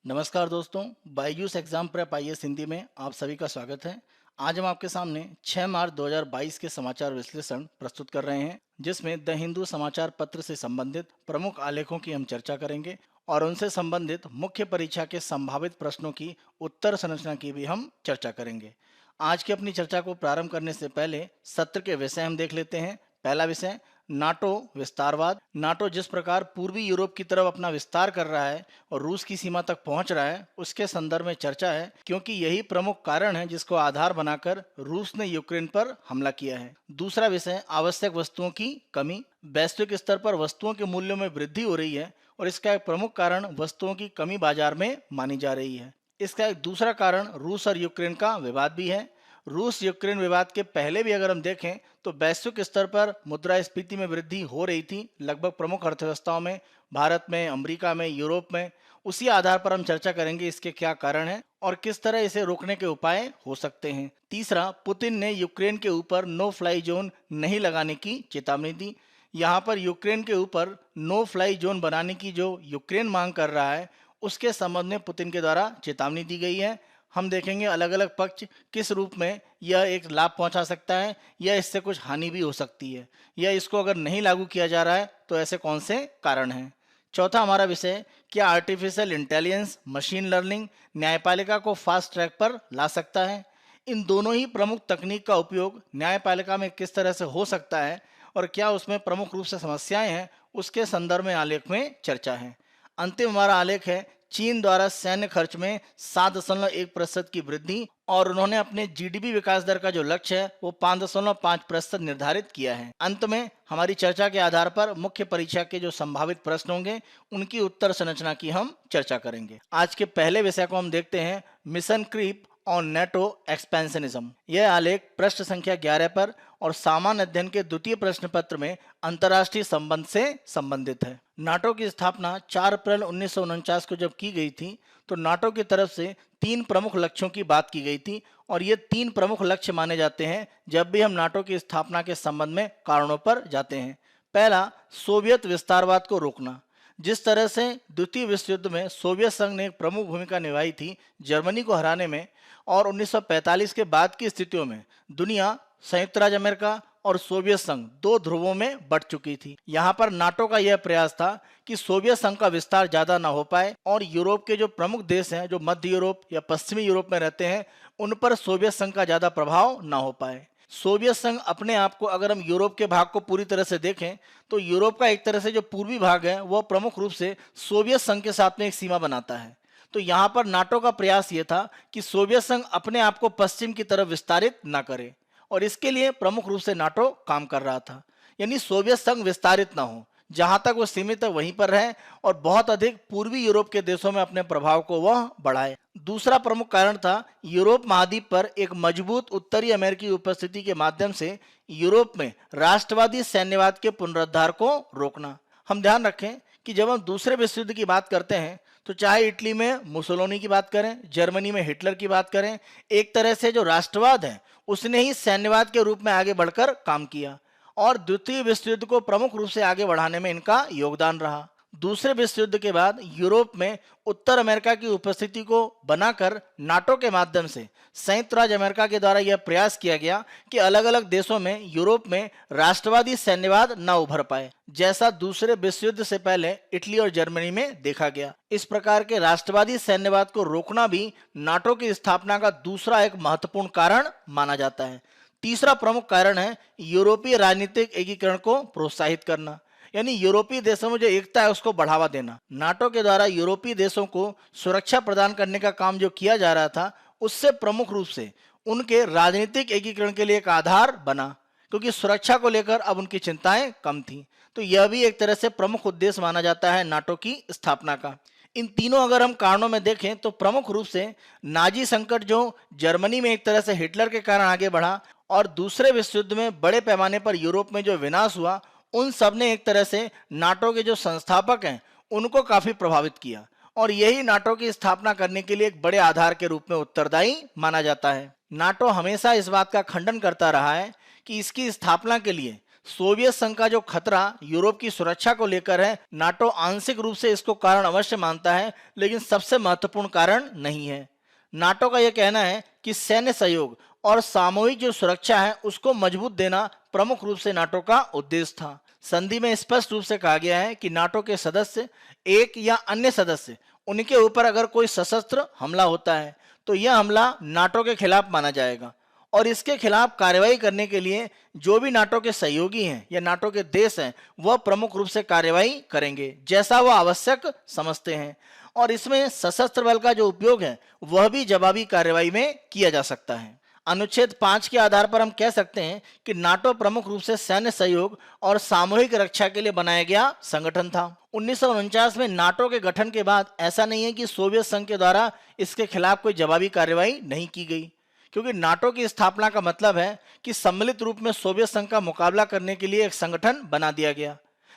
नमस्कार दोस्तों, Byju's exam prep IAS Hindi में आप सभी का स्वागत है। आज हम आपके सामने 6 मार्च 2022 के समाचार विश्लेषण प्रस्तुत कर रहे हैं, जिसमें द हिंदू समाचार पत्र से संबंधित प्रमुख आलेखों की हम चर्चा करेंगे और उनसे संबंधित मुख्य परीक्षा के संभावित प्रश्नों की उत्तर संरचना की भी हम चर्चा करेंगे। आज की अपनी चर्चा को प्रारंभ करने से पहले सत्र के विषय हम देख लेते हैं। पहला विषय नाटो विस्तारवाद। नाटो जिस प्रकार पूर्वी यूरोप की तरफ अपना विस्तार कर रहा है और रूस की सीमा तक पहुंच रहा है, उसके संदर्भ में चर्चा है, क्योंकि यही प्रमुख कारण है जिसको आधार बनाकर रूस ने यूक्रेन पर हमला किया है। दूसरा विषय आवश्यक वस्तुओं की कमी। वैश्विक स्तर पर वस्तुओं के मूल्यों में वृद्धि हो रही है और इसका एक प्रमुख कारण वस्तुओं की कमी बाजार में मानी जा रही है। इसका एक दूसरा कारण रूस और यूक्रेन का विवाद भी है। रूस यूक्रेन विवाद के पहले भी अगर हम देखें तो वैश्विक स्तर पर मुद्रास्फीति में वृद्धि हो रही थी, लगभग प्रमुख अर्थव्यवस्थाओं में, भारत में, अमेरिका में, यूरोप में। उसी आधार पर हम चर्चा करेंगे इसके क्या कारण हैं और किस तरह इसे रोकने के उपाय हो सकते हैं। तीसरा, पुतिन ने यूक्रेन के ऊपर नो फ्लाई जोन नहीं लगाने की चेतावनी दी। यहाँ पर यूक्रेन के ऊपर नो फ्लाई जोन बनाने की जो यूक्रेन मांग कर रहा है, उसके संबंध में पुतिन के द्वारा चेतावनी दी गई है। हम देखेंगे अलग अलग पक्ष किस रूप में यह एक लाभ पहुंचा सकता है या इससे कुछ हानि भी हो सकती है, या इसको अगर नहीं लागू किया जा रहा है तो ऐसे कौन से कारण हैं। चौथा हमारा विषय, क्या आर्टिफिशियल इंटेलिजेंस, मशीन लर्निंग न्यायपालिका को फास्ट ट्रैक पर ला सकता है। इन दोनों ही प्रमुख तकनीक का उपयोग न्यायपालिका में किस तरह से हो सकता है और क्या उसमें प्रमुख रूप से समस्याएं हैं, उसके संदर्भ में आलेख में चर्चा है। अंतिम हमारा आलेख है चीन द्वारा सैन्य खर्च में 7.1% की वृद्धि, और उन्होंने अपने जीडीपी विकास दर का जो लक्ष्य है वो 5.5% निर्धारित किया है। अंत में हमारी चर्चा के आधार पर मुख्य परीक्षा के जो संभावित प्रश्न होंगे उनकी उत्तर संरचना की हम चर्चा करेंगे। आज के पहले विषय को हम देखते हैं, mission creep on NATO expansionism. यह आलेख पृष्ठ संख्या 11 पर और सामान्य अध्ययन के द्वितीय प्रश्न पत्र में अंतर्राष्ट्रीय संबंध से संबंधित है। नाटो की स्थापना 4 अप्रैल 1949 को जब की गई थी तो नाटो की तरफ से 3 प्रमुख लक्ष्यों की बात की गई थी, और ये 3 प्रमुख लक्ष्य माने जाते हैं जब भी हम नाटो की स्थापना के संबंध में कारणों पर जाते हैं। पहला, सोवियत विस्तारवाद को रोकना। जिस तरह से द्वितीय विश्व युद्ध में सोवियत संघ ने एक प्रमुख भूमिका निभाई थी जर्मनी को हराने में, और 1945 के बाद की स्थितियों में दुनिया संयुक्त राज्य अमेरिका और सोवियत संघ 2 ध्रुवों में बंट चुकी थी। यहाँ पर नाटो का यह प्रयास था कि सोवियत संघ का विस्तार ज्यादा ना हो पाए और यूरोप के जो प्रमुख देश हैं, जो मध्य यूरोप या पश्चिमी यूरोप में रहते हैं, उन पर सोवियत संघ का ज्यादा प्रभाव ना हो पाए। सोवियत संघ अपने आप को, अगर हम यूरोप के भाग को पूरी तरह से देखें तो यूरोप का एक तरह से जो पूर्वी भाग है वह प्रमुख रूप से सोवियत संघ के साथ में एक सीमा बनाता है। तो यहाँ पर नाटो का प्रयास ये था कि सोवियत संघ अपने आप को पश्चिम की तरफ विस्तारित ना करे, और इसके लिए प्रमुख रूप से नाटो काम कर रहा था। यानी सोवियत संघ विस्तारित ना हो, जहां तक वो सीमित है वहीं पर रहे और बहुत अधिक पूर्वी यूरोप के देशों में अपने प्रभाव को वह बढ़ाए। दूसरा प्रमुख कारण था यूरोप महाद्वीप पर एक मजबूत उत्तरी अमेरिकी उपस्थिति के माध्यम से यूरोप में राष्ट्रवादी सैन्यवाद के पुनरुद्धार को रोकना। हम ध्यान रखें कि जब हम दूसरे विश्व युद्ध की बात करते हैं तो चाहे इटली में मुसोलिनी की बात करें, जर्मनी में हिटलर की बात करें, एक तरह से जो राष्ट्रवाद है उसने ही सैन्यवाद के रूप में आगे बढ़कर काम किया और द्वितीय विश्व युद्ध को प्रमुख रूप से आगे बढ़ाने में इनका योगदान रहा। दूसरे विश्व युद्ध के बाद यूरोप में उत्तर अमेरिका की उपस्थिति को बनाकर नाटो के माध्यम से संयुक्त राज्य अमेरिका के द्वारा यह प्रयास किया गया कि अलग अलग देशों में, यूरोप में राष्ट्रवादी सैन्यवाद न उभर पाए, जैसा दूसरे विश्व युद्ध से पहले इटली और जर्मनी में देखा गया। इस प्रकार के राष्ट्रवादी सैन्यवाद को रोकना भी नाटो की स्थापना का दूसरा एक महत्वपूर्ण कारण माना जाता है। तीसरा प्रमुख कारण है यूरोपीय राजनीतिक एकीकरण को प्रोत्साहित करना, यानी यूरोपीय देशों में जो एकता है उसको बढ़ावा देना। नाटो के द्वारा यूरोपीय देशों को सुरक्षा प्रदान करने का काम जो किया जा रहा था, उससे प्रमुख रूप से उनके राजनीतिक एकीकरण के लिए एक आधार बना, क्योंकि सुरक्षा को लेकर अब उनकी चिंताएं कम थी। तो यह भी एक तरह से प्रमुख उद्देश्य माना जाता है नाटो की स्थापना का। इन तीनों अगर हम कारणों में देखें तो प्रमुख रूप से नाजी संकट जो जर्मनी में एक तरह से हिटलर के कारण आगे बढ़ा और दूसरे विश्व युद्ध में बड़े पैमाने पर यूरोप में जो विनाश हुआ, उन सब ने एक तरह से नाटो के जो संस्थापक हैं उनको काफी प्रभावित किया, और यही नाटो की स्थापना करने के लिए एक बड़े आधार के रूप में उत्तरदायी माना जाता है। नाटो हमेशा इस बात का खंडन करता रहा है कि इसकी स्थापना के लिए सोवियत संघ का जो खतरा यूरोप की सुरक्षा को लेकर है, नाटो आंशिक रूप से इसको कारण अवश्य मानता है, लेकिन सबसे महत्वपूर्ण कारण नहीं है। नाटो का यह कहना है कि सैन्य सहयोग और सामूहिक जो सुरक्षा है उसको मजबूत देना प्रमुख रूप से नाटो का उद्देश्य था। संधि में स्पष्ट रूप से कहा गया है कि नाटो के सदस्य एक या अन्य सदस्य उनके ऊपर अगर कोई सशस्त्र हमला होता है तो यह हमला नाटो के खिलाफ माना जाएगा और इसके खिलाफ कार्रवाई करने के लिए जो भी नाटो के सहयोगी हैं या नाटो के देश हैं वह प्रमुख रूप से कार्रवाई करेंगे जैसा वह आवश्यक समझते हैं। और इसमें सशस्त्र बल का जो उपयोग है वह भी जवाबी कार्रवाई में किया जा सकता है। अनुच्छेद 5 के आधार पर हम कह सकते हैं कि नाटो प्रमुख रूप से सैन्य सहयोग और सामूहिक रक्षा के लिए बनाया गया संगठन था। 1949 में नाटो के गठन के बाद ऐसा नहीं है कि सोवियत संघ के द्वारा इसके खिलाफ कोई जवाबी कार्रवाई नहीं की गई, क्योंकि नाटो की स्थापना का मतलब है कि सम्मिलित रूप में सोवियत संघ का मुकाबला करने के लिए एक संगठन बना दिया गया।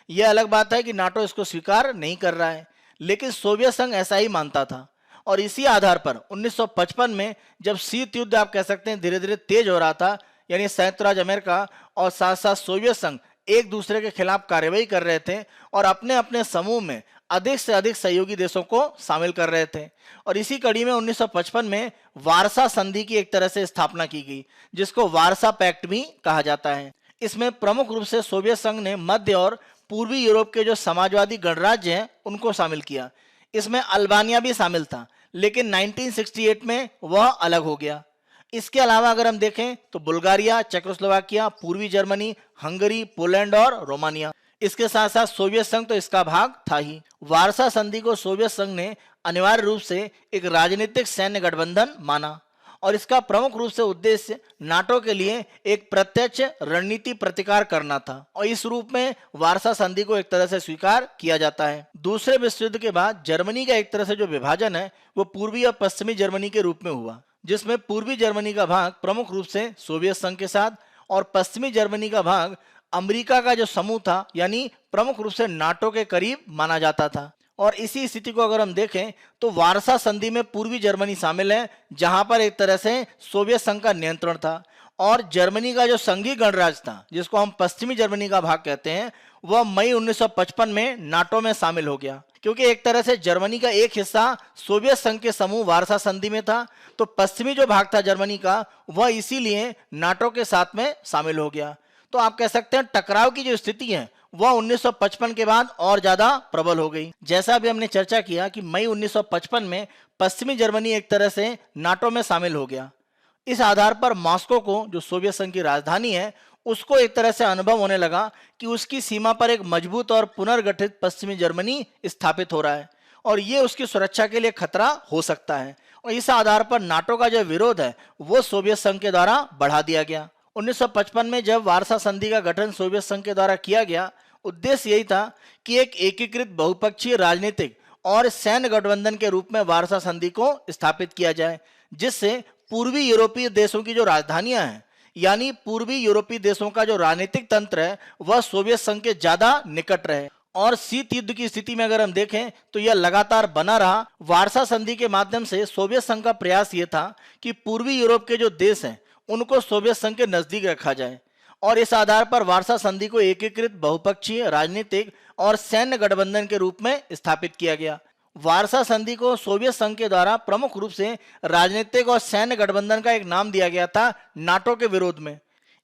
यह अलग बात है कि नाटो इसको स्वीकार नहीं कर रहा है, लेकिन सोवियत संघ ऐसा ही मानता था। और इसी आधार पर 1955 में जब शीत युद्ध आप कह सकते हैं धीरे धीरे तेज हो रहा था, यानी संयुक्त राज्य अमेरिका और साथ साथ सोवियत संघ एक दूसरे के खिलाफ कार्रवाई कर रहे थे और अपने अपने समूह में अधिक से अधिक सहयोगी देशों को शामिल कर रहे थे। और इसी कड़ी में 1955 में वारसा संधि की एक तरह से स्थापना की गई, जिसको वारसा पैक्ट भी कहा जाता है। इसमें प्रमुख रूप से सोवियत संघ ने मध्य और पूर्वी यूरोप के जो समाजवादी गणराज्य हैं उनको शामिल किया। इसमें अल्बानिया भी शामिल था, लेकिन 1968 में वह अलग हो गया। इसके अलावा अगर हम देखें तो बुल्गारिया, चेकोस्लोवाकिया, पूर्वी जर्मनी, हंगरी, पोलैंड और रोमानिया, इसके साथ साथ सोवियत संघ तो इसका भाग था ही। वारसा संधि को सोवियत संघ ने अनिवार्य रूप से एक राजनीतिक सैन्य गठबंधन माना और इसका प्रमुख रूप से उद्देश्य नाटो के लिए एक प्रत्यक्ष रणनीति प्रतिकार करना था और इस रूप में वारसा संधि को एक तरह से स्वीकार किया जाता है। दूसरे विश्व युद्ध के बाद जर्मनी का एक तरह से जो विभाजन है वो पूर्वी और पश्चिमी जर्मनी के रूप में हुआ, जिसमें पूर्वी जर्मनी का भाग प्रमुख रूप से सोवियत संघ के साथ और पश्चिमी जर्मनी का भाग अमेरिका का जो समूह था यानी प्रमुख रूप से नाटो के करीब माना जाता था। और इसी स्थिति को अगर हम देखें तो वारसा संधि में पूर्वी जर्मनी शामिल है, जहां पर एक तरह से सोवियत संघ का नियंत्रण था और जर्मनी का जो संघीय गणराज्य था जिसको हम पश्चिमी जर्मनी का भाग कहते हैं वह मई 1955 में नाटो में शामिल हो गया। क्योंकि एक तरह से जर्मनी का एक हिस्सा सोवियत संघ के समूह वारसा संधि में था, तो पश्चिमी जो भाग था जर्मनी का वह इसीलिए नाटो के साथ में शामिल हो गया। तो आप कह सकते हैं टकराव की जो स्थिति है वह 1955 के बाद और ज्यादा प्रबल हो गई। जैसा अभी हमने चर्चा किया कि मई 1955 में पश्चिमी जर्मनी एक तरह से नाटो में शामिल हो गया। इस आधार पर मॉस्को को, जो सोवियत संघ की राजधानी है, उसको एक तरह से अनुभव होने लगा कि उसकी सीमा पर एक मजबूत और पुनर्गठित पश्चिमी जर्मनी स्थापित हो रहा है और ये उसकी सुरक्षा के लिए खतरा हो सकता है। और इस आधार पर नाटो का जो विरोध है वो सोवियत संघ के द्वारा बढ़ा दिया गया। 1955 में जब वारसा संधि का गठन सोवियत संघ के द्वारा किया गया, उद्देश्य यही था कि एक एकीकृत बहुपक्षीय राजनीतिक और सैन्य गठबंधन के रूप में वारसा संधि को स्थापित किया जाए, जिससे पूर्वी यूरोपीय देशों की जो राजधानियां हैं यानी पूर्वी यूरोपीय देशों का जो राजनीतिक तंत्र है वह सोवियत संघ के ज्यादा निकट रहे। और शीत युद्ध की स्थिति में अगर हम देखें तो यह लगातार बना रहा। वारसा संधि के माध्यम से सोवियत संघ का प्रयास यह था कि पूर्वी यूरोप के जो देश हैं उनको सोवियत संघ के नजदीक रखा जाए और इस आधार पर वारसा संधि को एकीकृत बहुपक्षीय राजनीतिक और सैन्य गठबंधन के रूप में स्थापित किया गया। वारसा संधि को सोवियत संघ के द्वारा प्रमुख रूप से राजनीतिक और सैन्य गठबंधन का एक नाम दिया गया था नाटो के विरोध में।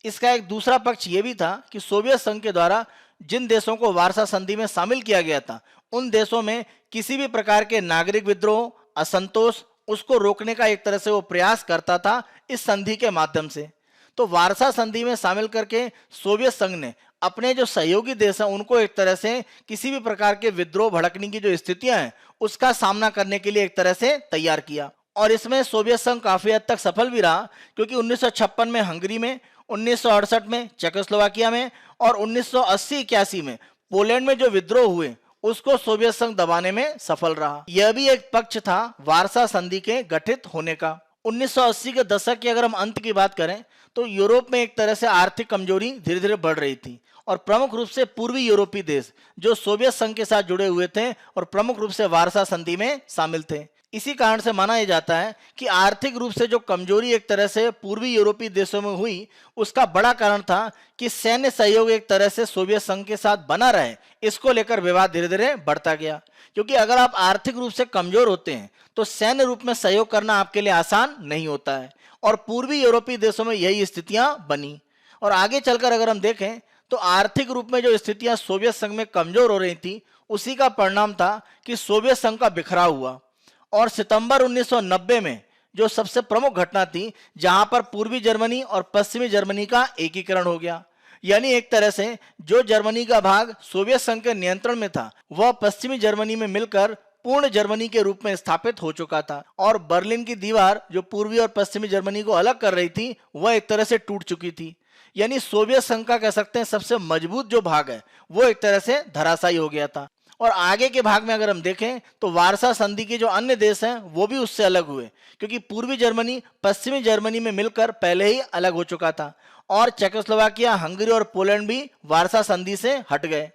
इसका एक दूसरा पक्ष यह भी था कि सोवियत संघ के द्वारा जिन देशों को वारसा संधि में शामिल किया गया था उन देशों में किसी भी प्रकार के नागरिक विद्रोह, असंतोष, उसको रोकने का एक तरह से वो प्रयास करता था इस संधि के माध्यम से। तो वारसा संधि में शामिल करके सोवियत संघ ने अपने जो सहयोगी देश हैं उनको एक तरह से किसी भी प्रकार के विद्रोह भड़कने की जो स्थितियां हैं उसका सामना करने के लिए एक तरह से तैयार किया। और इसमें सोवियत संघ काफी हद तक सफल भी रहा, क्योंकि 1956 में हंगरी में, 1968 में चेकोस्लोवाकिया में और 1980-81 में पोलैंड में जो विद्रोह हुए उसको सोवियत संघ दबाने में सफल रहा। यह भी एक पक्ष था वारसा संधि के गठित होने का। 1980 के दशक के अगर हम अंत की बात करें तो यूरोप में एक तरह से आर्थिक कमजोरी धीरे धीरे बढ़ रही थी और प्रमुख रूप से पूर्वी यूरोपीय देश जो सोवियत संघ के साथ जुड़े हुए थे और प्रमुख रूप से वारसा संधि में शामिल थे, इसी कारण से माना यह जाता है कि आर्थिक रूप से जो कमजोरी एक तरह से पूर्वी यूरोपीय देशों में हुई, उसका बड़ा कारण था कि सैन्य सहयोग एक तरह से सोवियत संघ के साथ बना रहे। इसको लेकर विवाद धीरे धीरे बढ़ता गया, क्योंकि अगर आप आर्थिक रूप से कमजोर होते हैं तो सैन्य रूप में सहयोग करना आपके लिए आसान नहीं होता है। और पूर्वी यूरोपीय देशों में यही स्थितियां बनी। और आगे चलकर अगर हम देखें तो आर्थिक रूप में जो स्थितियां सोवियत संघ में कमजोर हो रही थी, उसी का परिणाम था कि सोवियत संघ का बिखराव हुआ। और सितंबर 1990 में जो सबसे प्रमुख घटना थी, जहां पर पूर्वी जर्मनी और पश्चिमी जर्मनी का एकीकरण हो गया। यानी एक तरह से जो जर्मनी का भाग सोवियत संघ के नियंत्रण में था, वह पश्चिमी जर्मनी में मिलकर पूर्ण जर्मनी के रूप में स्थापित हो चुका था। और बर्लिन की दीवार जो पूर्वी और पश्चिमी जर्मनी को अलग कर रही थी, वह एक तरह से टूट चुकी थी। यानी सोवियत संघ का कह सकते हैं सबसे मजबूत जो भाग है, वो एक तरह से धराशायी हो गया था। और आगे के भाग में अगर हम देखें तो वारसा संधि के जो अन्य देश हैं, वो भी उससे अलग हुए, क्योंकि पूर्वी जर्मनी पश्चिमी जर्मनी में मिलकर पहले ही अलग हो चुका था। और चेकोस्लोवाकिया, हंगरी और पोलैंड भी वारसा संधि से हट गए।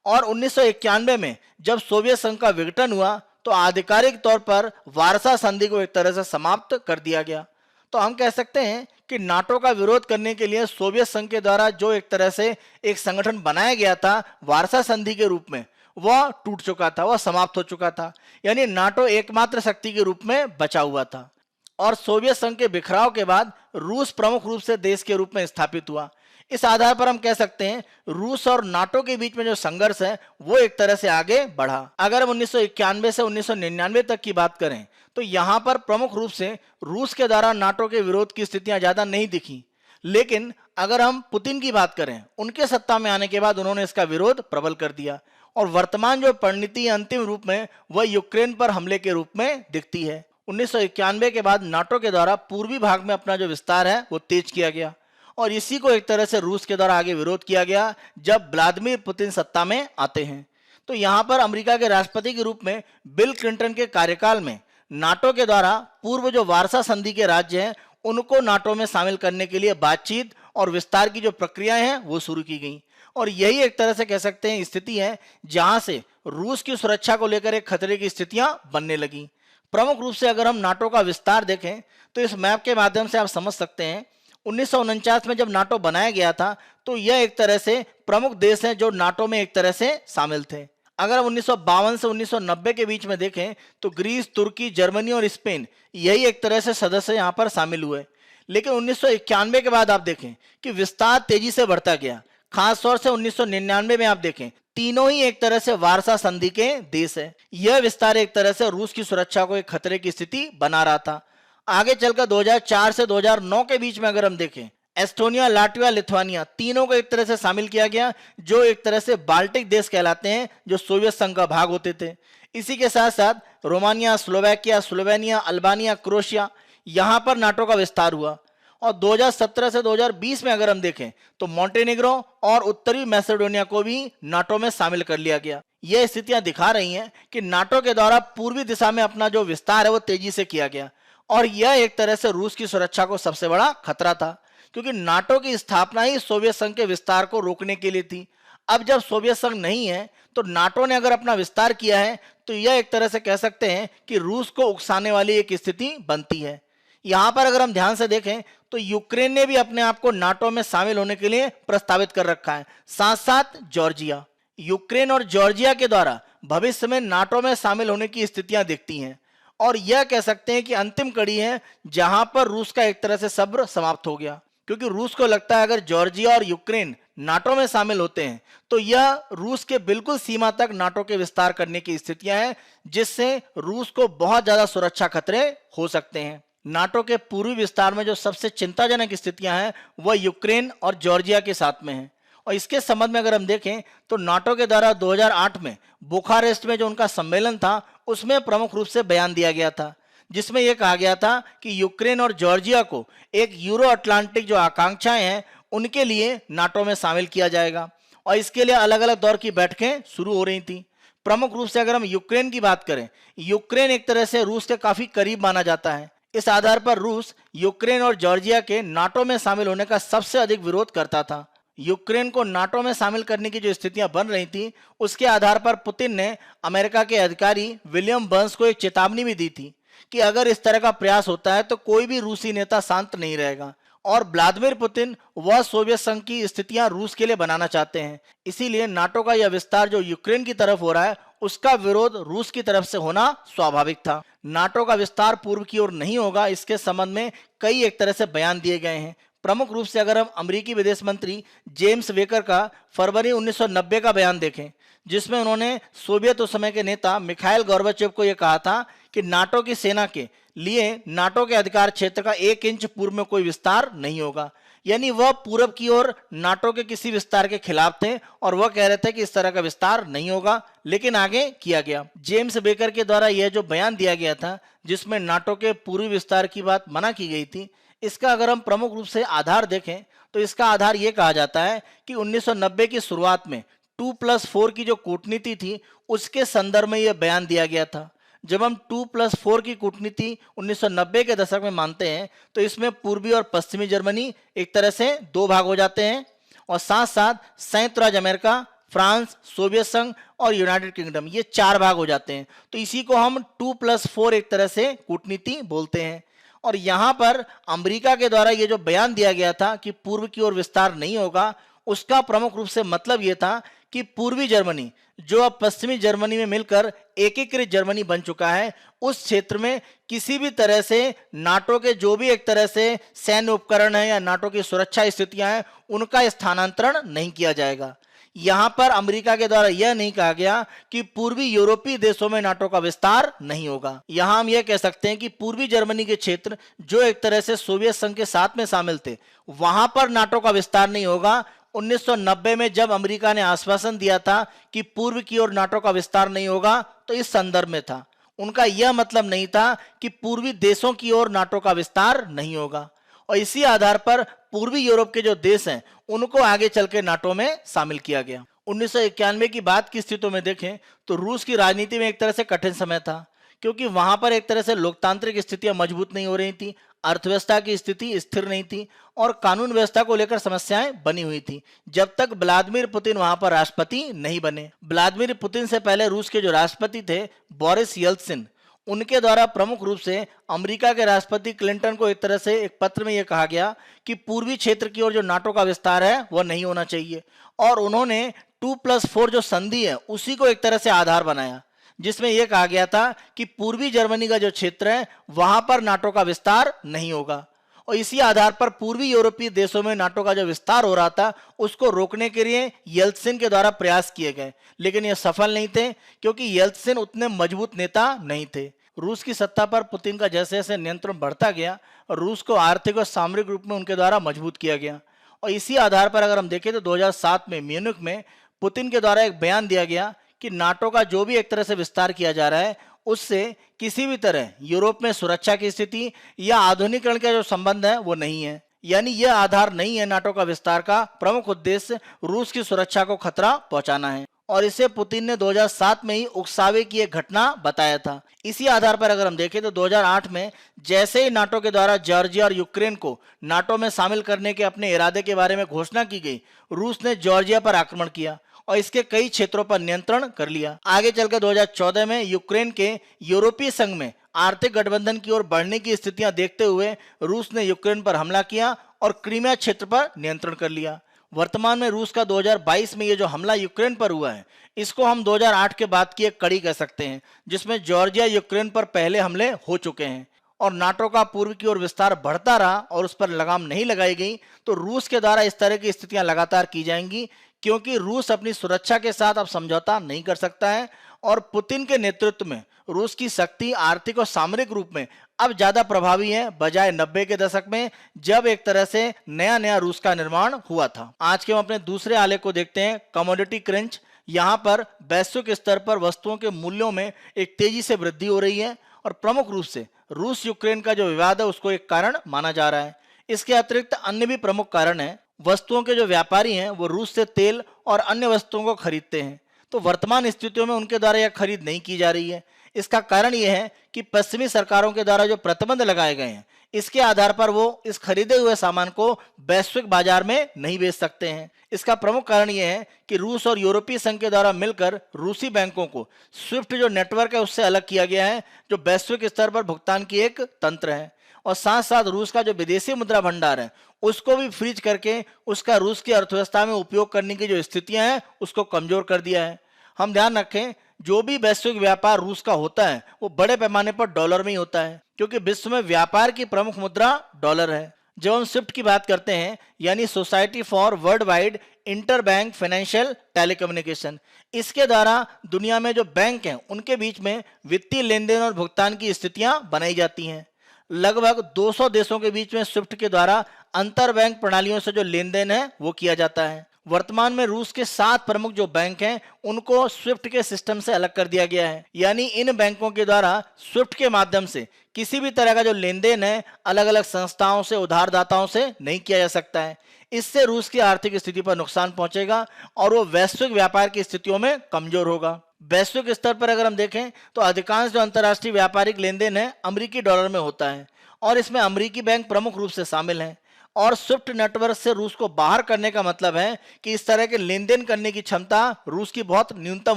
और 1991 में जब सोवियत संघ का विघटन हुआ, तो आधिकारिक तौर पर वारसा संधि को एक तरह से समाप्त कर दिया गया। तो हम कह सकते हैं कि नाटो का विरोध करने के लिए सोवियत संघ के द्वारा जो एक तरह से एक संगठन बनाया गया था वारसा संधि के रूप में, वह टूट चुका था, वह समाप्त हो चुका था। यानी नाटो एकमात्र शक्ति के रूप में बचा हुआ था। और सोवियत संघ के बिखराव के बाद रूस प्रमुख रूप से देश के रूप में स्थापित हुआ। इस आधार पर हम कह सकते हैं रूस और नाटो के बीच में जो संघर्ष है, वो एक तरह से आगे बढ़ा। अगर हम 1991 से 1999 तक की बात करें, तो यहाँ पर प्रमुख रूप से रूस के द्वारा नाटो के विरोध की स्थितियां ज्यादा नहीं दिखी। लेकिन अगर हम पुतिन की बात करें, उनके सत्ता में आने के बाद उन्होंने इसका विरोध प्रबल कर दिया। और वर्तमान जो परिणति अंतिम रूप में वह यूक्रेन पर हमले के रूप में दिखती है। 1991 के बाद नाटो के द्वारा पूर्वी भाग में अपना जो विस्तार है वो तेज किया गया। और इसी को एक तरह से रूस के द्वारा आगे विरोध किया गया जब व्लादिमीर पुतिन सत्ता में आते हैं। तो यहाँ पर अमेरिका के राष्ट्रपति के रूप में बिल क्लिंटन के कार्यकाल में नाटो के द्वारा पूर्व जो वारसा संधि के राज्य हैं, उनको नाटो में शामिल करने के लिए बातचीत और विस्तार की जो प्रक्रियाएं हैं वो शुरू की गई। और यही एक तरह से कह सकते हैं स्थिति है जहां से रूस की सुरक्षा को लेकर एक खतरे की स्थितियां बनने लगी। प्रमुख रूप से अगर हम नाटो का विस्तार देखें तो इस मैप के माध्यम से आप समझ सकते हैं 1949 में जब नाटो बनाया गया था, तो यह एक तरह से प्रमुख देश हैं जो नाटो में एक तरह से शामिल थे। अगर हम 1952 से 1990 के बीच में देखें तो ग्रीस, तुर्की, जर्मनी और स्पेन यही एक तरह से सदस्य यहाँ पर शामिल हुए। लेकिन 1991 के बाद आप देखें कि विस्तार तेजी से बढ़ता गया। खासतौर से 1999 में आप देखें, तीनों ही एक तरह से वारसा संधि के देश है। यह विस्तार एक तरह से रूस की सुरक्षा को एक खतरे की स्थिति बना रहा था। आगे चलकर 2004 से 2009 के बीच में अगर हम देखें, एस्टोनिया, लाटविया, लिथुआनिया तीनों को एक तरह से शामिल किया गया, जो एक तरह से बाल्टिक देश कहलाते हैं, जो सोवियत संघ का भाग होते थे। इसी के साथ साथ Romania, Slovakia, Slovenia, Albania, Croatia, यहाँ पर नाटो का विस्तार हुआ। और 2017 से 2020 में अगर हम देखें तो मॉन्टेनेग्रो और उत्तरी मैसेडोनिया को भी नाटो में शामिल कर लिया गया। यह स्थितियां दिखा रही हैं कि नाटो के द्वारा पूर्वी दिशा में अपना जो विस्तार है वो तेजी से किया गया। और यह एक तरह से रूस की सुरक्षा को सबसे बड़ा खतरा था, क्योंकि नाटो की स्थापना ही सोवियत संघ के विस्तार को रोकने के लिए थी। अब जब सोवियत संघ नहीं है, तो नाटो ने अगर अपना विस्तार किया है, तो यह एक तरह से कह सकते हैं कि रूस को उकसाने वाली एक स्थिति बनती है। यहाँ पर अगर हम ध्यान से देखें तो यूक्रेन ने भी अपने आप को नाटो में शामिल होने के लिए प्रस्तावित कर रखा है, साथ साथ जॉर्जिया। यूक्रेन और जॉर्जिया के द्वारा भविष्य में नाटो में शामिल होने की स्थितियां दिखती हैं। और यह कह सकते हैं कि अंतिम कड़ी है जहां पर रूस का एक तरह से सब्र समाप्त हो गया, क्योंकि रूस को लगता है अगर जॉर्जिया और यूक्रेन नाटो में शामिल होते हैं तो यह रूस के बिल्कुल सीमा तक नाटो के विस्तार करने की स्थितियां हैं, जिससे रूस को बहुत ज्यादा सुरक्षा खतरे हो सकते हैं। नाटो के पूर्वी विस्तार में जो सबसे चिंताजनक स्थितियां हैं वह यूक्रेन और जॉर्जिया के साथ में है। और इसके संबंध में अगर हम देखें तो नाटो के द्वारा 2008 में बुखारेस्ट में जो उनका सम्मेलन था, उसमें प्रमुख रूप से बयान दिया गया था, जिसमें यह कहा गया था कि यूक्रेन और जॉर्जिया को एक यूरो अटलांटिक जो आकांक्षाएं हैं उनके लिए नाटो में शामिल किया जाएगा। और इसके लिए अलग अलग दौर की बैठकें शुरू हो रही थी। प्रमुख रूप से अगर हम यूक्रेन की बात करें, यूक्रेन एक तरह से रूस के काफी करीब माना जाता है। इस आधार पर रूस यूक्रेन और जॉर्जिया के नाटो में शामिल होने का सबसे अधिक विरोध करता था। यूक्रेन को नाटो में शामिल करने की जो स्थितियां बन रही थी, उसके आधार पर पुतिन ने अमेरिका के अधिकारी विलियम बर्न्स को एक चेतावनी भी दी थी कि अगर इस तरह का प्रयास होता है तो कोई भी रूसी नेता शांत नहीं रहेगा और व्लादिमीर पुतिन वह सोवियत संघ की स्थितियां रूस के लिए बनाना चाहते हैं। इसीलिए नाटो का यह विस्तार जो यूक्रेन की तरफ हो रहा है उसका विरोध रूस की तरफ से होना स्वाभाविक था। नाटो का विस्तार पूर्व की ओर नहीं होगा, इसके संबंध में कई एक तरह से बयान दिए गए हैं। प्रमुख रूप से अगर हम अमेरिकी विदेश मंत्री जेम्स वेकर का फरवरी 1990 का बयान देखें, जिसमें उन्होंने सोवियत उस समय के नेता मिखाइल गोर्बाचेव को यह कहा था कि नाटो की सेना के लिए नाटो के अधिकार क्षेत्र का 1 इंच पूर्व में कोई विस्तार नहीं होगा। यानी वह पूरब की ओर नाटो के किसी विस्तार के खिलाफ थे और वह कह रहे थे कि इस तरह का विस्तार नहीं होगा, लेकिन आगे किया गया। जेम्स बेकर के द्वारा यह जो बयान दिया गया था जिसमें नाटो के पूर्वी विस्तार की बात मना की गई थी, इसका अगर हम प्रमुख रूप से आधार देखें तो इसका आधार यह कहा जाता है कि 1990 की शुरुआत में 2+4 की जो कूटनीति थी उसके संदर्भ में यह बयान दिया गया था। जब हम 2+4 की कूटनीति 1990 के दशक में मानते हैं तो इसमें पूर्वी और पश्चिमी जर्मनी एक तरह से 2 भाग हो जाते हैं और साथ साथ संयुक्त राज्य अमेरिका, फ्रांस, सोवियत संघ और यूनाइटेड किंगडम, ये 4 भाग हो जाते हैं। तो इसी को हम 2+4 एक तरह से कूटनीति बोलते हैं। और यहाँ पर अमेरिका के द्वारा ये जो बयान दिया गया था कि पूर्व की ओर विस्तार नहीं होगा, उसका प्रमुख रूप से मतलब ये था कि पूर्वी जर्मनी जो अब पश्चिमी जर्मनी में मिलकर एकीकृत जर्मनी बन चुका है, उस क्षेत्र में किसी भी तरह से नाटो के जो भी एक तरह से सैन्य उपकरण है या नाटो की सुरक्षा स्थितियां हैं उनका स्थानांतरण नहीं किया जाएगा। यहां पर अमेरिका के द्वारा यह नहीं कहा गया कि पूर्वी यूरोपीय देशों में नाटो का विस्तार नहीं होगा। यहां हम यह कह सकते हैं कि पूर्वी जर्मनी के क्षेत्र जो एक तरह से सोवियत संघ के साथ में शामिल थे, वहां पर नाटो का विस्तार नहीं होगा। 1990 में जब अमेरिका ने आश्वासन दिया था कि पूर्व की ओर नाटो का विस्तार नहीं होगा, तो इस संदर्भ में था। उनका यह मतलब नहीं था कि पूर्वी देशों की ओर नाटो का विस्तार नहीं होगा। और इसी आधार पर पूर्वी यूरोप के जो देश हैं उनको आगे चल के नाटो में शामिल किया गया। 1991 की बात की स्थितियों में देखें तो रूस की राजनीति में एक तरह से कठिन समय था, क्योंकि वहां पर एक तरह से लोकतांत्रिक स्थितियां मजबूत नहीं हो रही थी, अर्थव्यवस्था की स्थिति स्थिर नहीं थी और कानून व्यवस्था को लेकर समस्याएं बनी हुई थी, जब तक व्लादिमीर पुतिन वहां पर राष्ट्रपति नहीं बने। व्लादिमीर पुतिन से पहले रूस के जो राष्ट्रपति थे बोरिस येल्त्सिन, उनके द्वारा प्रमुख रूप से अमेरिका के राष्ट्रपति क्लिंटन को एक तरह से एक पत्र में यह कहा गया कि पूर्वी क्षेत्र की ओर जो नाटो का विस्तार है वह नहीं होना चाहिए, और उन्होंने 2+4 जो संधि है उसी को एक तरह से आधार बनाया, जिसमें यह कहा गया था कि पूर्वी जर्मनी का जो क्षेत्र है वहां पर नाटो का विस्तार नहीं होगा। और इसी आधार पर पूर्वी यूरोपीय देशों में नाटो का जो विस्तार हो रहा था उसको रोकने के लिए येल्त्सिन के द्वारा प्रयास किए गए, लेकिन ये सफल नहीं थे, क्योंकि येल्त्सिन उतने मजबूत नेता नहीं थे। रूस की सत्ता पर पुतिन का जैसे जैसे नियंत्रण बढ़ता गया और रूस को आर्थिक और सामरिक रूप में उनके द्वारा मजबूत किया गया। और इसी आधार पर अगर हम देखें तो 2007 में म्यूनिख में पुतिन के द्वारा एक बयान दिया गया कि नाटो का जो भी एक तरह से विस्तार किया जा रहा है उससे किसी भी तरह यूरोप में सुरक्षा की स्थिति या आधुनिकीकरण का जो संबंध है वो नहीं है। यानी यह आधार नहीं है नाटो का विस्तार का प्रमुख उद्देश्य रूस की सुरक्षा को खतरा पहुंचाना है, और इसे पुतिन ने 2007 में ही उकसावे की एक घटना बताया था। इसी आधार पर अगर हम देखें तो 2008 में जैसे ही नाटो के द्वारा जॉर्जिया और यूक्रेन को नाटो में शामिल करने के अपने इरादे के बारे में घोषणा की गई, रूस ने जॉर्जिया पर आक्रमण किया और इसके कई क्षेत्रों पर नियंत्रण कर लिया। आगे चलकर 2014 में यूक्रेन के यूरोपीय संघ में आर्थिक गठबंधन की ओर बढ़ने की स्थितियां देखते हुए रूस ने यूक्रेन पर हमला किया और क्रीमिया क्षेत्र पर नियंत्रण कर लिया। वर्तमान में रूस का 2022 में ये जो हमला यूक्रेन पर हुआ है, इसको हम 2008 के बाद की एक कड़ी कह सकते हैं, जिसमें जॉर्जिया यूक्रेन पर पहले हमले हो चुके हैं और नाटो का पूर्व की ओर विस्तार बढ़ता रहा और उस पर लगाम नहीं लगाई गई तो रूस के द्वारा इस तरह की स्थितियां लगातार की जाएंगी, क्योंकि रूस अपनी सुरक्षा के साथ अब समझौता नहीं कर सकता है और पुतिन के नेतृत्व में रूस की शक्ति आर्थिक और सामरिक रूप में अब ज्यादा प्रभावी है, बजाय 90 के दशक में जब एक तरह से नया नया रूस का निर्माण हुआ था। आज के हम अपने दूसरे आलेख को देखते हैं, कमोडिटी क्रंच। यहाँ पर वैश्विक स्तर पर वस्तुओं के मूल्यों में एक तेजी से वृद्धि हो रही है और प्रमुख रूप से रूस यूक्रेन का जो विवाद है उसको एक कारण माना जा रहा है। इसके अतिरिक्त अन्य भी प्रमुख कारण है। वस्तुओं के जो व्यापारी हैं वो रूस से तेल और अन्य वस्तुओं को खरीदते हैं, तो वर्तमान स्थितियों में उनके द्वारा यह खरीद नहीं की जा रही है। इसका कारण यह है कि पश्चिमी सरकारों के द्वारा जो प्रतिबंध लगाए गए हैं, इसके आधार पर वो इस खरीदे हुए सामान को वैश्विक बाजार में नहीं बेच सकते हैं। इसका प्रमुख कारण यह है कि रूस और यूरोपीय संघ के द्वारा मिलकर रूसी बैंकों को स्विफ्ट जो नेटवर्क है उससे अलग किया गया है, जो वैश्विक स्तर पर भुगतान की एक तंत्र है। और साथ साथ रूस का जो विदेशी मुद्रा भंडार है उसको भी फ्रीज करके उसका रूस की अर्थव्यवस्था में उपयोग करने की जो स्थितियां हैं उसको कमजोर कर दिया है। हम ध्यान रखें, जो भी वैश्विक व्यापार रूस का होता है वो बड़े पैमाने पर डॉलर में ही होता है, क्योंकि विश्व में व्यापार की प्रमुख मुद्रा डॉलर है। जब हम स्विफ्ट की बात करते हैं, यानी society for world wide inter bank financial telecommunication, इसके द्वारा दुनिया में जो बैंक हैं उनके बीच में वित्तीय लेन देन और भुगतान की स्थितियां बनाई जाती हैं। लगभग 200 देशों के बीच में स्विफ्ट के द्वारा अंतर बैंक प्रणालियों से जो लेन देन है वो किया जाता है। वर्तमान में रूस के 7 प्रमुख जो बैंक हैं उनको स्विफ्ट के सिस्टम से अलग कर दिया गया है, यानी इन बैंकों के द्वारा स्विफ्ट के माध्यम से किसी भी तरह का जो लेन देन है अलग अलग संस्थाओं से, उधारदाताओं से नहीं किया जा सकता है। इससे रूस की आर्थिक स्थिति पर नुकसान पहुंचेगा और वो वैश्विक व्यापार की स्थितियों में कमजोर होगा। वैश्विक स्तर पर अगर हम देखें तो अधिकांश जो अंतर्राष्ट्रीय व्यापारिक लेन देन है अमेरिकी डॉलर में होता है और इसमें अमेरिकी बैंक प्रमुख रूप से शामिल हैं। और स्विफ्ट नेटवर्क से रूस को बाहर करने का मतलब है कि इस तरह के लेन देन करने की क्षमता रूस की बहुत न्यूनतम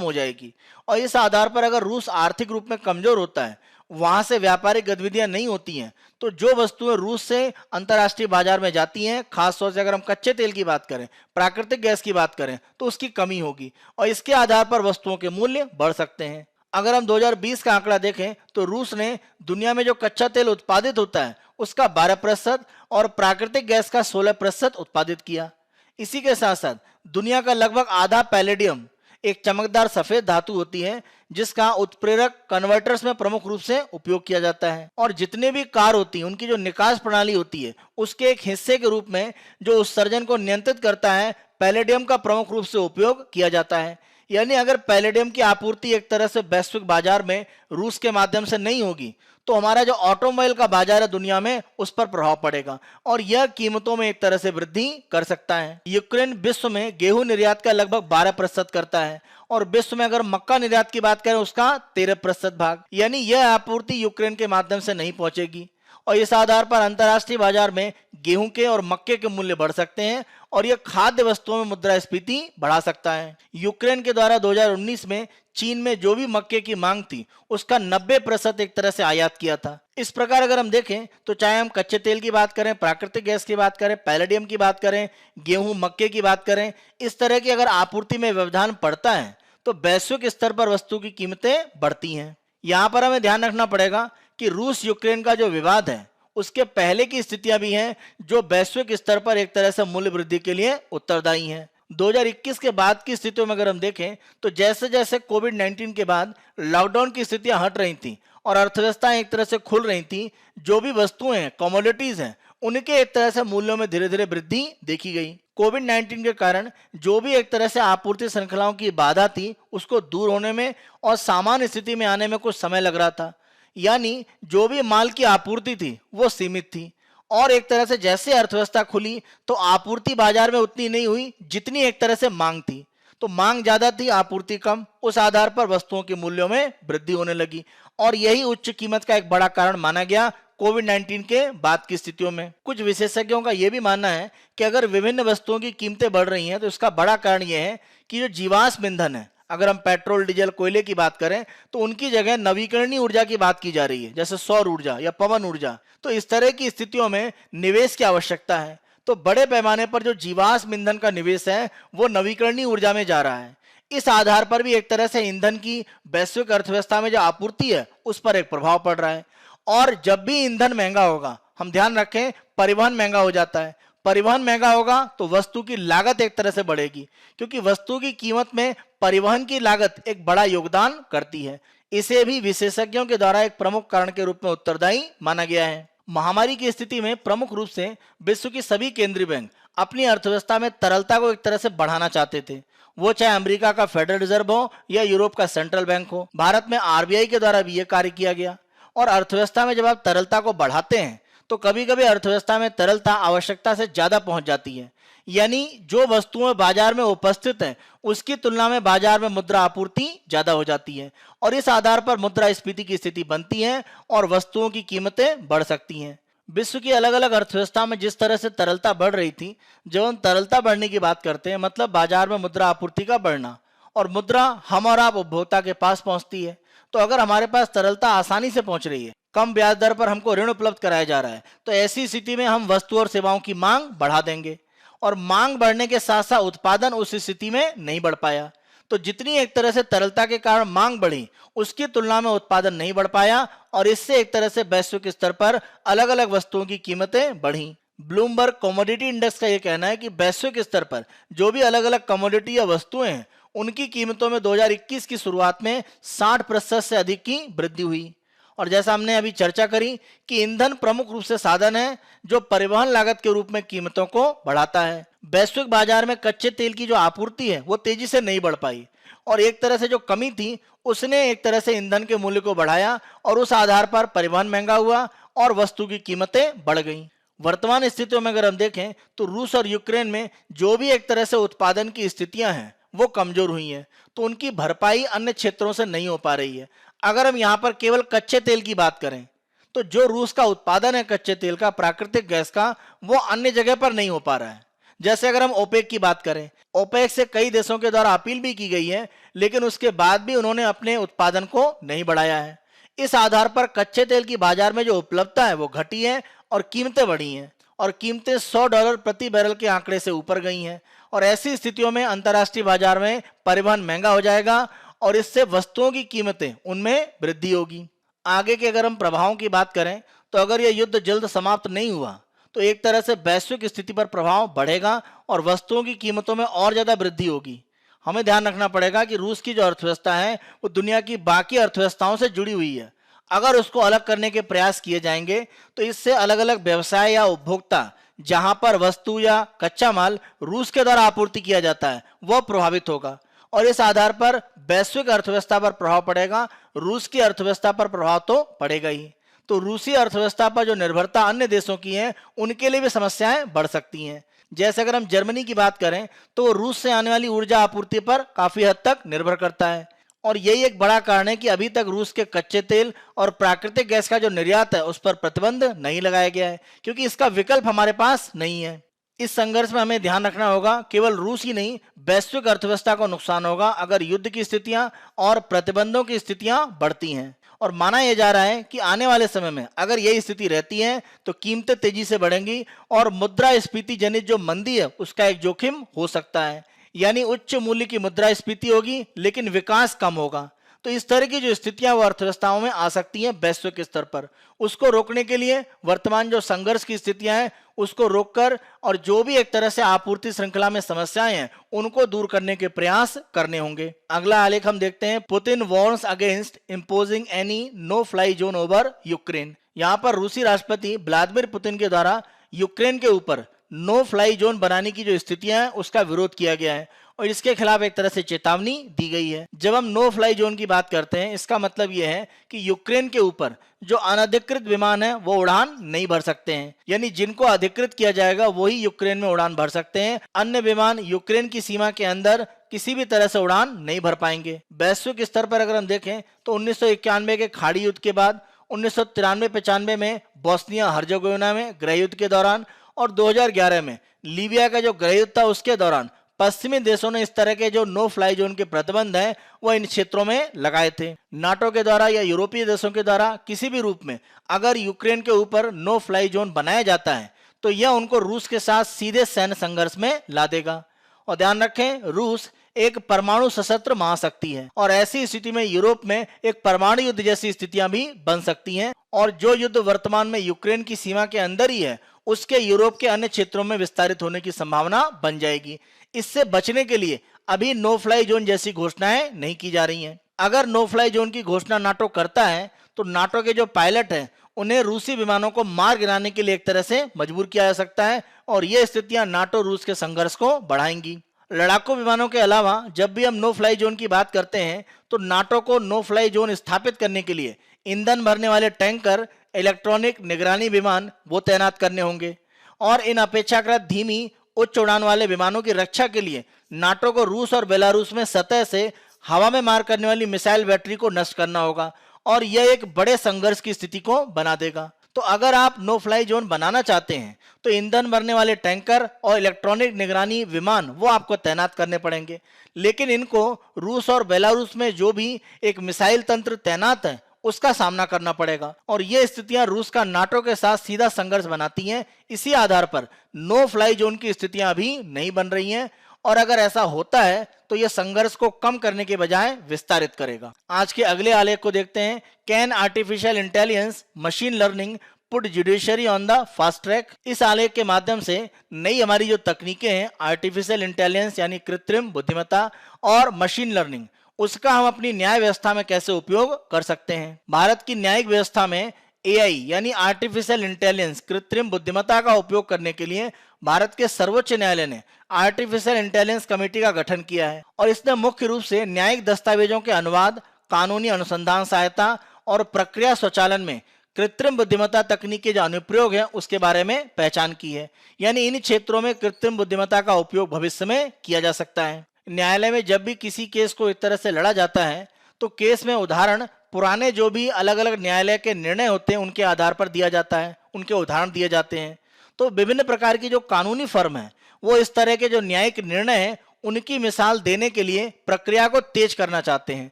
हो जाएगी। और इस आधार पर अगर रूस आर्थिक रूप में कमजोर होता है, वहां से व्यापारिक गतिविधियां नहीं होती हैं, तो जो वस्तुएं रूस से अंतर्राष्ट्रीय बाजार में जाती हैं, खासतौर से अगर हम कच्चे तेल की बात करें, प्राकृतिक गैस की बात करें, तो उसकी कमी होगी और इसके आधार पर वस्तुओं के मूल्य बढ़ सकते हैं। अगर हम 2020 का आंकड़ा देखें तो रूस ने दुनिया में जो कच्चा तेल उत्पादित होता है उसका 12% और प्राकृतिक गैस का 16% उत्पादित किया। इसी के साथ साथ दुनिया का लगभग आधा पैलेडियम, एक चमकदार सफेद धातु होती है जिसका उत्प्रेरक कन्वर्टर्स में प्रमुख रूप से उपयोग किया जाता है। और जितने भी कार होती हैं उनकी जो निकास प्रणाली होती है उसके एक हिस्से के रूप में जो उत्सर्जन को नियंत्रित करता है, पैलेडियम का प्रमुख रूप से उपयोग किया जाता है। यानी अगर पैलेडियम की आपूर्ति एक तरह से वैश्विक बाजार में रूस के माध्यम से नहीं होगी तो हमारा जो ऑटोमोबाइल का बाजार है दुनिया में उस पर प्रभाव पड़ेगा और यह कीमतों में एक तरह से वृद्धि कर सकता है। यूक्रेन विश्व में गेहूं निर्यात का लगभग 12% करता है और विश्व में अगर मक्का निर्यात की बात करें उसका 13% भाग, यानी यह आपूर्ति यूक्रेन के माध्यम से नहीं पहुंचेगी और इस आधार पर अंतर्राष्ट्रीय बाजार में गेहूं के और मक्के के मूल्य बढ़ सकते हैं और यह खाद्य वस्तुओं में मुद्रास्फीति बढ़ा सकता है। यूक्रेन के द्वारा 2019 में चीन में जो भी मक्के की मांग थी उसका 90% एक तरह से आयात किया था। इस प्रकार अगर हम देखें तो चाहे हम कच्चे तेल की बात करें, प्राकृतिक गैस की बात करें, पैलेडियम की बात करें, गेहूं मक्के की बात करें, इस तरह की अगर आपूर्ति में व्यवधान पड़ता है तो वैश्विक स्तर पर वस्तु की कीमतें बढ़ती हैं। यहाँ पर हमें ध्यान रखना पड़ेगा कि रूस यूक्रेन का जो विवाद है उसके पहले की स्थितियां भी हैं जो वैश्विक स्तर पर एक तरह से मूल्य वृद्धि के लिए उत्तरदायी हैं। 2021 के बाद की स्थितियों में अगर हम देखें तो जैसे जैसे कोविड-19 के बाद लॉकडाउन की स्थितियां हट रही थी और अर्थव्यवस्थाएं एक तरह से खुल रही थी, जो भी वस्तुएं हैं, कमोडिटीज हैं, उनके एक तरह से मूल्यों में धीरे धीरे वृद्धि देखी गई। कोविड-19 के कारण जो भी एक तरह से आपूर्ति श्रृंखलाओं की बाधा थी उसको दूर होने में और सामान्य स्थिति में आने में कुछ समय लग रहा था, यानी जो भी माल की आपूर्ति थी वो सीमित थी और एक तरह से जैसे अर्थव्यवस्था खुली तो आपूर्ति बाजार में उतनी नहीं हुई जितनी एक तरह से मांग थी। तो मांग ज्यादा थी, आपूर्ति कम, उस आधार पर वस्तुओं के मूल्यों में वृद्धि होने लगी और यही उच्च कीमत का एक बड़ा कारण माना गया कोविड-19 के बाद की स्थितियों में। कुछ विशेषज्ञों का यह भी मानना है कि अगर विभिन्न वस्तुओं की कीमतें बढ़ रही हैं तो इसका बड़ा कारण यह है कि जो जीवाश्म ईंधन है, अगर हम पेट्रोल, डीजल, कोयले की बात करें तो उनकी जगह नवीकरणीय ऊर्जा की बात की जा रही है, जैसे सौर ऊर्जा या पवन ऊर्जा। तो इस तरह की स्थितियों में निवेश की आवश्यकता है। तो बड़े पैमाने पर जो जीवाश्म ईंधन का निवेश है वो नवीकरणीय ऊर्जा में जा रहा है। इस आधार पर भी एक तरह से ईंधन की वैश्विक अर्थव्यवस्था में जो आपूर्ति है उस पर एक प्रभाव पड़ रहा है। और जब भी ईंधन महंगा होगा, हम ध्यान रखें, परिवहन महंगा हो जाता है। परिवहन महंगा होगा तो वस्तु की लागत एक तरह से बढ़ेगी, क्योंकि वस्तु की कीमत में परिवहन की लागत एक बड़ा योगदान करती है। इसे भी विशेषज्ञों के द्वारा एक प्रमुख कारण के रूप में उत्तरदायी माना गया है। महामारी की स्थिति में प्रमुख रूप से विश्व की सभी केंद्रीय बैंक अपनी अर्थव्यवस्था में तरलता को एक तरह से बढ़ाना चाहते थे, वो चाहे अमेरिका का फेडरल रिजर्व हो या यूरोप का सेंट्रल बैंक हो। भारत में आरबीआई के द्वारा भी यह कार्य किया गया। और अर्थव्यवस्था में जब आप तरलता को बढ़ाते हैं तो कभी कभी अर्थव्यवस्था में तरलता आवश्यकता से ज्यादा पहुंच जाती है, यानी जो वस्तुएं बाजार में उपस्थित हैं उसकी तुलना में बाजार में मुद्रा आपूर्ति ज्यादा हो जाती है और इस आधार पर मुद्रास्फीति की स्थिति बनती है और वस्तुओं की कीमतें बढ़ सकती हैं। विश्व की अलग अलग अर्थव्यवस्था में जिस तरह से तरलता बढ़ रही थी, जब हम तरलता बढ़ने की बात करते हैं मतलब बाजार में मुद्रा आपूर्ति का बढ़ना, और मुद्रा हम और आप उपभोक्ता के पास पहुंचती है। तो अगर हमारे पास तरलता आसानी से पहुंच रही है, कम ब्याज दर पर हमको ऋण उपलब्ध कराया जा रहा है, तो ऐसी स्थिति में हम वस्तु और सेवाओं की मांग बढ़ा देंगे और मांग बढ़ने के साथ साथ उत्पादन उस स्थिति में नहीं बढ़ पाया। तो जितनी एक तरह से तरलता के कारण मांग बढ़ी, उसकी तुलना में उत्पादन नहीं बढ़ पाया और इससे एक तरह से वैश्विक स्तर पर अलग अलग वस्तुओं की कीमतें बढ़ी। ब्लूमबर्ग कमोडिटी इंडेक्स का यह कहना है कि वैश्विक स्तर पर जो भी अलग अलग कमोडिटी या वस्तुएं हैं उनकी कीमतों में 2021 की शुरुआत में 60% से अधिक की वृद्धि हुई। और जैसा हमने अभी चर्चा करी कि ईंधन प्रमुख रूप से साधन है जो परिवहन लागत के रूप में कीमतों को बढ़ाता है। वैश्विक बाजार में कच्चे तेल की जो आपूर्ति है वो तेजी से नहीं बढ़ पाई और एक तरह से जो कमी थी उसने एक तरह से ईंधन के मूल्य को बढ़ाया और उस आधार पर परिवहन महंगा हुआ और वस्तु की कीमतें बढ़ गईं। वर्तमान स्थितियों में अगर हम देखें तो रूस और यूक्रेन में जो भी एक तरह से उत्पादन की स्थितियां हैं वो कमजोर हुई हैं, तो उनकी भरपाई अन्य क्षेत्रों से नहीं हो पा रही है। अगर हम यहाँ पर केवल कच्चे तेल की बात करें तो जो रूस का उत्पादन है कच्चे तेल का, प्राकृतिक गैस का, वो अन्य जगह पर नहीं हो पा रहा है। जैसे अगर हम ओपेक की बात करें, ओपेक से कई देशों के द्वारा अपील भी की गई है, लेकिन उसके बाद भी उन्होंने अपने उत्पादन को नहीं बढ़ाया है। इस आधार पर कच्चे तेल की बाजार में जो उपलब्धता है वो घटी है और कीमतें बढ़ी हैं और कीमतें $100 प्रति बैरल के आंकड़े से ऊपर गई हैं और ऐसी स्थितियों में अंतर्राष्ट्रीय बाजार में परिवहन महंगा हो जाएगा और इससे वस्तुओं की कीमतें उनमें वृद्धि होगी। आगे के अगर हम प्रभावों की बात करें तो अगर यह युद्ध जल्द समाप्त नहीं हुआ तो एक तरह से वैश्विक स्थिति पर प्रभाव बढ़ेगा और वस्तुओं की कीमतों में और ज्यादा वृद्धि होगी। हमें ध्यान रखना पड़ेगा कि रूस की जो अर्थव्यवस्था है वो दुनिया की बाकी अर्थव्यवस्थाओं से जुड़ी हुई है। अगर उसको अलग करने के प्रयास किए जाएंगे तो इससे अलग अलग व्यवसाय या उपभोक्ता जहां पर वस्तु या कच्चा माल रूस के द्वारा आपूर्ति किया जाता है वह प्रभावित होगा और इस आधार पर वैश्विक अर्थव्यवस्था पर प्रभाव पड़ेगा। रूस की अर्थव्यवस्था पर प्रभाव तो पड़ेगा ही, तो रूसी अर्थव्यवस्था पर जो निर्भरता अन्य देशों की है उनके लिए भी समस्याएं बढ़ सकती हैं। जैसे अगर हम जर्मनी की बात करें तो रूस से आने वाली ऊर्जा आपूर्ति पर काफी हद तक निर्भर करता है और यही एक बड़ा कारण है कि अभी तक रूस के कच्चे तेल और प्राकृतिक गैस का जो निर्यात है उस पर प्रतिबंध नहीं लगाया गया है, क्योंकि इसका विकल्प हमारे पास नहीं है। इस संघर्ष में हमें ध्यान रखना होगा केवल रूस ही नहीं, वैश्विक अर्थव्यवस्था को नुकसान होगा अगर युद्ध की स्थितियां और प्रतिबंधों की स्थितियां बढ़ती हैं। और माना यह जा रहा है कि आने वाले समय में अगर यही स्थिति रहती है तो कीमतें तेजी से बढ़ेंगी और मुद्रास्फीति जनित जो मंदी है उसका एक जोखिम हो सकता है, यानी उच्च मूल्य की मुद्रास्फीति होगी लेकिन विकास कम होगा। तो इस तरह की जो स्थितियां वो अर्थव्यवस्थाओं में आ सकती हैं वैश्विक स्तर पर। उसको रोकने के लिए वर्तमान जो संघर्ष की स्थितियां हैं उसको रोककर और जो भी एक तरह से आपूर्ति श्रृंखला में समस्याएं हैं उनको दूर करने के प्रयास करने होंगे। अगला आलेख हम देखते हैं, Putin warns against imposing any no fly zone over Ukraine. यहाँ पर रूसी राष्ट्रपति व्लादिमीर पुतिन के द्वारा यूक्रेन के ऊपर नो फ्लाई जोन बनाने की जो स्थितियां हैं उसका विरोध किया गया है और इसके खिलाफ एक तरह से चेतावनी दी गई है। जब हम नो फ्लाई जोन की बात करते हैं इसका मतलब यह है कि यूक्रेन के ऊपर जो अनधिकृत विमान है वो उड़ान नहीं भर सकते हैं, यानी जिनको अधिकृत किया जाएगा वही यूक्रेन में उड़ान भर सकते हैं। अन्य विमान यूक्रेन की सीमा के अंदर किसी भी तरह से उड़ान नहीं भर पाएंगे। वैश्विक स्तर पर अगर हम देखें तो 1991 के खाड़ी युद्ध के बाद 1993-95 में बोस्निया हर्जेगोविना में गृह युद्ध के दौरान और 2011 में लीबिया का जो गृह युद्ध था उसके दौरान पश्चिमी देशों ने इस तरह के जो नो फ्लाई जोन के प्रतिबंध हैं वो इन क्षेत्रों में लगाए थे। नाटो के द्वारा या यूरोपीय देशों के द्वारा किसी भी रूप में अगर यूक्रेन के ऊपर नो फ्लाई जोन बनाया जाता है तो यह उनको रूस के साथ सीधे सैन्य संघर्ष में ला देगा। और ध्यान रखें, रूस एक परमाणु सशस्त्र महाशक्ति है और ऐसी स्थिति में यूरोप में एक परमाणु युद्ध जैसी स्थितियां भी बन सकती हैं और जो युद्ध वर्तमान में यूक्रेन की सीमा के अंदर ही है उसके यूरोप के अन्य क्षेत्रों में विस्तारित होने की संभावना बन जाएगी। इससे बचने के लिए अभी नो फ्लाई जोन जैसी घोषणाएं नहीं की जा रही हैं। अगर नो फ्लाई जोन की घोषणा नाटो करता है तो नाटो के जो पायलट हैं उन्हें रूसी विमानों को मार गिराने के लिए एक तरह से मजबूर किया जा सकता है और ये स्थितियां नाटो रूस के संघर्ष को बढ़ाएंगी। लड़ाकू विमानों के अलावा जब भी हम नो फ्लाई जोन की बात करते हैं तो नाटो को नो फ्लाई जोन स्थापित करने के लिए ईंधन भरने वाले टैंकर इलेक्ट्रॉनिक निगरानी विमान वो तैनात करने होंगे और इन अपेक्षाकृत धीमी उच्च उड़ान वाले विमानों की रक्षा के लिए नाटो को रूस और बेलारूस में सतह से हवा में मार करने वाली मिसाइल बैटरी को नष्ट करना होगा और यह एक बड़े संघर्ष की स्थिति को बना देगा। तो अगर आप नो फ्लाई जोन बनाना चाहते हैं तो ईंधन भरने वाले टैंकर और इलेक्ट्रॉनिक निगरानी विमान वो आपको तैनात करने पड़ेंगे, लेकिन इनको रूस और बेलारूस में जो भी एक मिसाइल तंत्र तैनात है उसका सामना करना पड़ेगा और ये स्थितियां रूस का नाटो के साथ सीधा संघर्ष बनाती हैं। इसी आधार पर नो फ्लाई जोन की स्थितियां अभी नहीं बन रही हैं और अगर ऐसा होता है तो यह संघर्ष को कम करने के बजाय विस्तारित करेगा। आज के अगले आलेख को देखते हैं। Can artificial intelligence machine learning put judiciary on the fast track. इस आलेख के माध्यम से नई हमारी जो तकनीकें हैं आर्टिफिशियल इंटेलिजेंस यानी कृत्रिम बुद्धिमत्ता और मशीन लर्निंग, उसका हम अपनी न्याय व्यवस्था में कैसे उपयोग कर सकते हैं। भारत की न्यायिक व्यवस्था में एआई यानी आर्टिफिशियल इंटेलिजेंस कृत्रिम बुद्धिमत्ता का उपयोग करने के लिए भारत के सर्वोच्च न्यायालय ने आर्टिफिशियल इंटेलिजेंस कमेटी का गठन किया है और इसने मुख्य रूप से न्यायिक दस्तावेजों के अनुवाद, कानूनी अनुसंधान सहायता और प्रक्रिया स्वचालन में कृत्रिम बुद्धिमत्ता तकनीक के जो अनुप्रयोग है उसके बारे में पहचान की है। यानी इन क्षेत्रों में कृत्रिम बुद्धिमत्ता का उपयोग भविष्य में किया जा सकता है। न्यायालय में जब भी किसी केस को इस तरह से लड़ा जाता है तो केस में उदाहरण पुराने जो भी अलग अलग न्यायालय के निर्णय होते हैं उनके आधार पर दिया जाता है, उनके उदाहरण दिए जाते हैं। तो विभिन्न प्रकार की जो कानूनी फर्म है वो इस तरह के जो न्यायिक निर्णय है उनकी मिसाल देने के लिए प्रक्रिया को तेज करना चाहते हैं